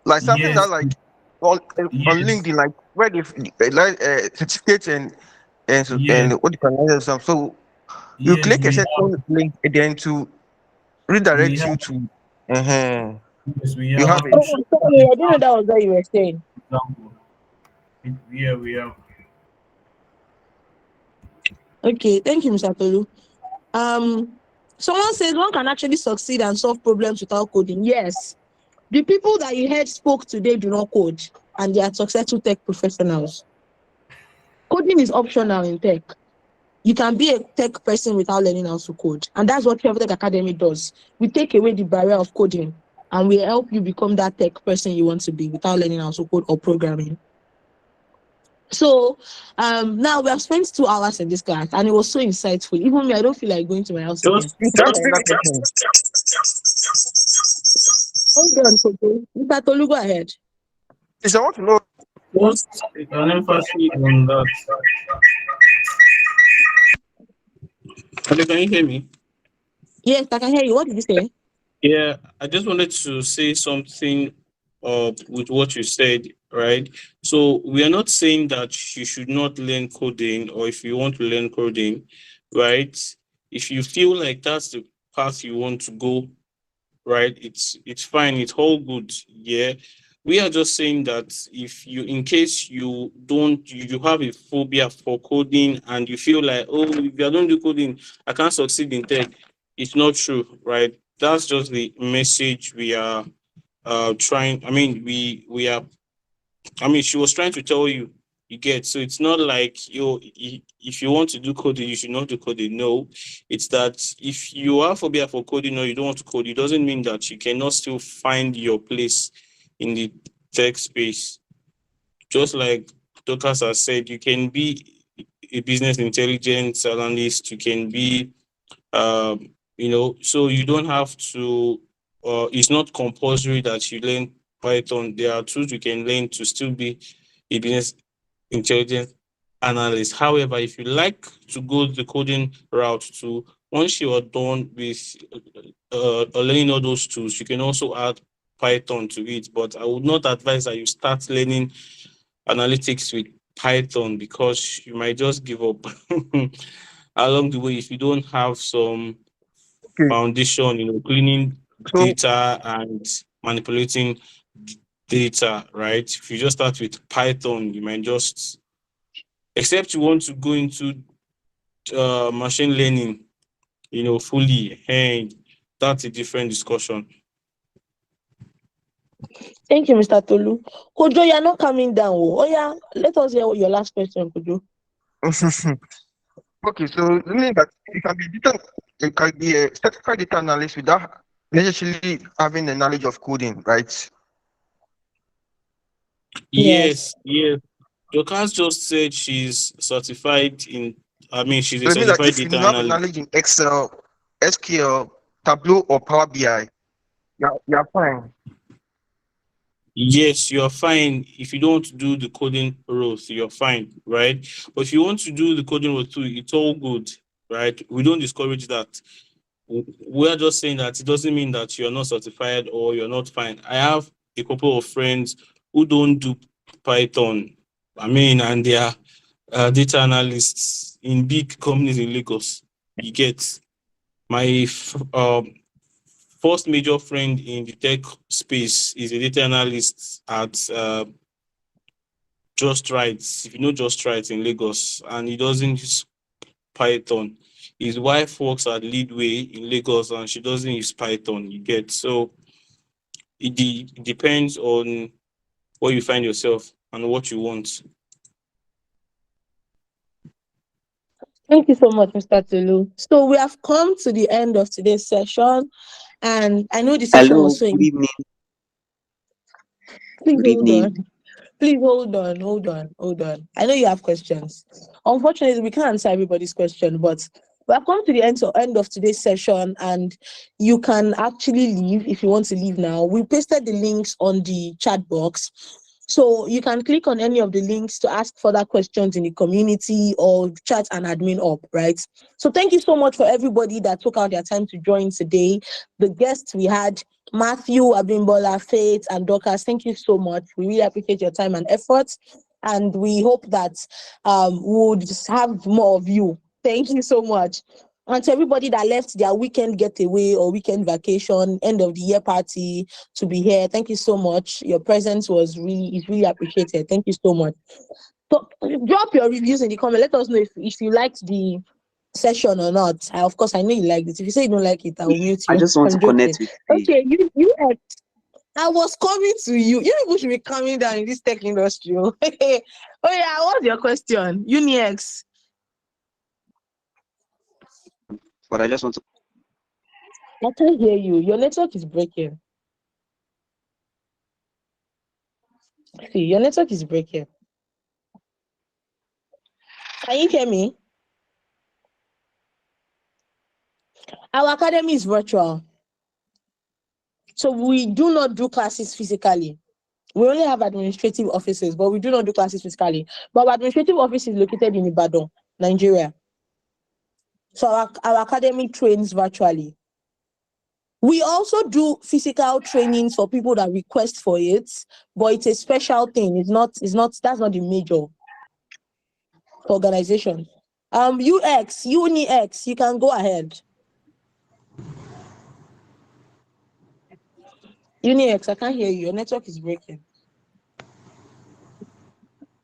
Something that on LinkedIn, where they certificates and what you can learn some. So you click a certain link and then to redirect you to. Yes, we have. You have sorry, I didn't know that was what you were saying. Yeah, we have. Okay, thank you, Mr. Tolu. Someone says one can actually succeed and solve problems without coding. Yes, The people that you heard spoke today do not code, and they are successful tech professionals. Coding is optional in tech. You can be a tech person without learning how to code. And that's what Tech Academy does. We take away the barrier of coding and we help you become that tech person you want to be without learning how to code or programming. So now we have spent 2 hours in this class and it was so insightful. Even me, I don't feel like going to my house again. Hold on, Kojo. Mr. Tolu, go ahead. Please, I want to know. Just an emphasis on that. Hello, can you hear me? Yes, I can hear you. What did you say? Yeah, I just wanted to say something with what you said, right? So we are not saying that you should not learn coding, or if you want to learn coding, right? If you feel like that's the path you want to go, right? It's fine, it's all good. Yeah. We are just saying that if you, in case you have a phobia for coding and you feel like, oh, if I don't do coding, I can't succeed in tech. It's not true, right? That's just the message we are trying. I mean, we are. I mean, she was trying to tell you. You get, so it's not like if you want to do coding, you should not do coding. No, it's that if you have phobia for coding or you don't want to code, it doesn't mean that you cannot still find your place in the tech space. Just like Dorcas has said, you can be a business intelligence analyst, you can be so you don't have to it's not compulsory that you learn Python. There are tools you can learn to still be a business intelligence analyst. However, if you like to go the coding route to, once you are done with learning all those tools, you can also add Python to it. But I would not advise that you start learning analytics with Python, because you might just give up along the way if you don't have some foundation, cleaning data and manipulating data, right? If you just start with Python, you might just, except you want to go into machine learning, fully, and that's a different discussion. Thank you, Mr. Tolu. Kojo, you're not coming down. Oh yeah, let us hear your last question, Kojo. Okay, so meaning that you can be a certified data analyst without necessarily having the knowledge of coding, right? Yes. Dorcas just said she's certified in. I mean, she's a certified if data you have analyst. knowledge in Excel, SQL, Tableau, or Power BI, you're fine. Yes, you're fine. If you don't do the coding roles, you're fine, right? But if you want to do the coding role too, it's all good, right? We don't discourage that. We are just saying that it doesn't mean that you're not certified or you're not fine. I have a couple of friends who don't do Python, and they are data analysts in big companies in Lagos. You get, my first major friend in the tech space is a data analyst at Just Right. If you know Just Right in Lagos, and he doesn't use Python. His wife works at Leadway in Lagos and she doesn't use Python. You get, so it depends on where you find yourself and what you want. Thank you so much, Mr. Tolu. So we have come to the end of today's session, and I know the session was so. Good evening. Please Good hold evening. on. Please hold on. I know you have questions. Unfortunately, we can't answer everybody's question, but we have come to the end of today's session, and you can actually leave if you want to leave now. We pasted the links on the chat box, so you can click on any of the links to ask further questions in the community or chat an admin up, right? So thank you so much for everybody that took out their time to join today. The guests we had, Matthew, Abimbola, Faith, and Dorcas, thank you so much. We really appreciate your time and efforts, and we hope that we'll just have more of you. Thank you so much. And to everybody that left their weekend getaway or weekend vacation, end of the year party to be here, thank you so much. Your presence is really appreciated. Thank you so much. So drop your reviews in the comment. Let us know if you liked the session or not. Of course, I know you liked it. If you say you don't like it, I will mute you. I just want to connect with you. Okay, you I was coming to you. You people should be coming down in this tech industry. Oh yeah, what's your question? UniX. But I just want to. I can't hear you. Your network is breaking. See, your network is breaking. Can you hear me? Our academy is virtual. So we do not do classes physically. We only have administrative offices, but we do not do classes physically. But our administrative office is located in Ibadan, Nigeria. So our academy trains virtually. We also do physical trainings for people that request for it, but it's a special thing. That's not the major organization. UniX, you can go ahead. UniX, I can't hear you. Your network is breaking.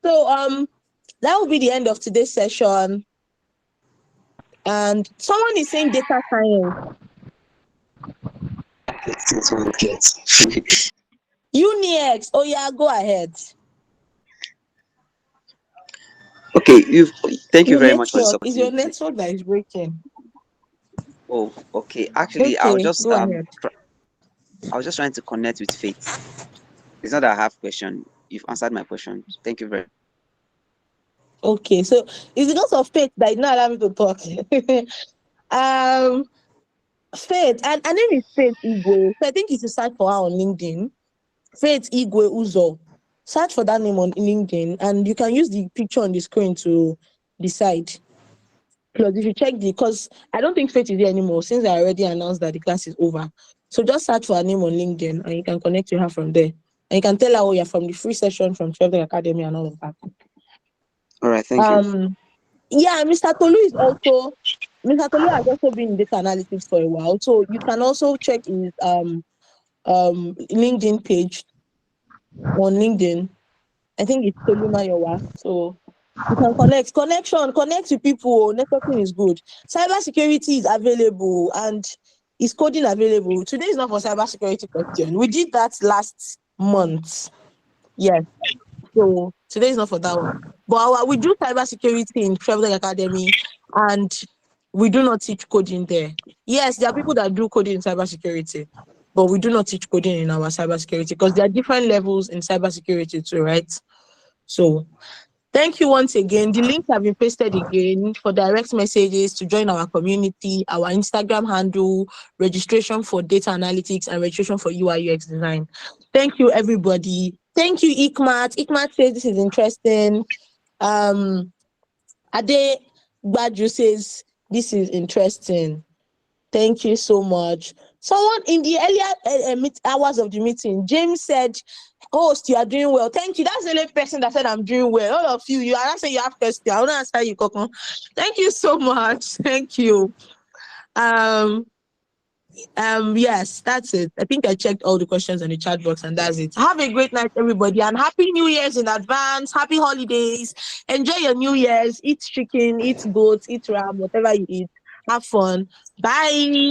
So that will be the end of today's session. And someone is saying data science. UniX, oh yeah, go ahead. Okay, thank you very much for this Is opportunity. your network that is breaking? Oh, okay. Actually, I was just go ahead. I was just trying to connect with Faith. It's not that I have question. You've answered my question. Thank you very much. Okay, so it's because of Faith that did not allow me to talk. Faith, and her name is Faith Igwe. So I think you should search for her on LinkedIn. Faith Igwe Uzo. Search for that name on LinkedIn, and you can use the picture on the screen to decide. Plus, if you check because I don't think Faith is there anymore since I already announced that the class is over. So just search for her name on LinkedIn, and you can connect to her from there. And you can tell her, oh, you're from the free session from TrevorTech Academy and all of that. All right, thank you. Yeah, Mr. Tolu has also been in data analytics for a while. So you can also check his LinkedIn page on LinkedIn. I think it's Tolu Mayowa. So you can connect with people. Networking is good. Cybersecurity is available and is coding available. Today is not for cybersecurity question. We did that last month. Yes. So today is not for that one. But we do cybersecurity in TrevorTech Academy, and we do not teach coding there. Yes, there are people that do coding in cybersecurity, but we do not teach coding in our cybersecurity because there are different levels in cybersecurity too, right? So thank you once again. The links have been pasted again for direct messages to join our community, our Instagram handle, registration for data analytics, and registration for UI UX design. Thank you, everybody. Thank you, Ikmat. Ikmat says this is interesting. Ade Badju says this is interesting. Thank you so much. Someone in the earlier hours of the meeting, James said, host, you are doing well. Thank you. That's the only person that said I'm doing well. All of you are not saying you have questions. I want to answer you, Coco. Thank you so much. Thank you. Yes, that's it. I think I checked all the questions on the chat box, and that's it. Have a great night, everybody, and happy New Year's in advance. Happy holidays. Enjoy your New Year's. Eat chicken, eat goat, eat ram, whatever you eat. Have fun. Bye.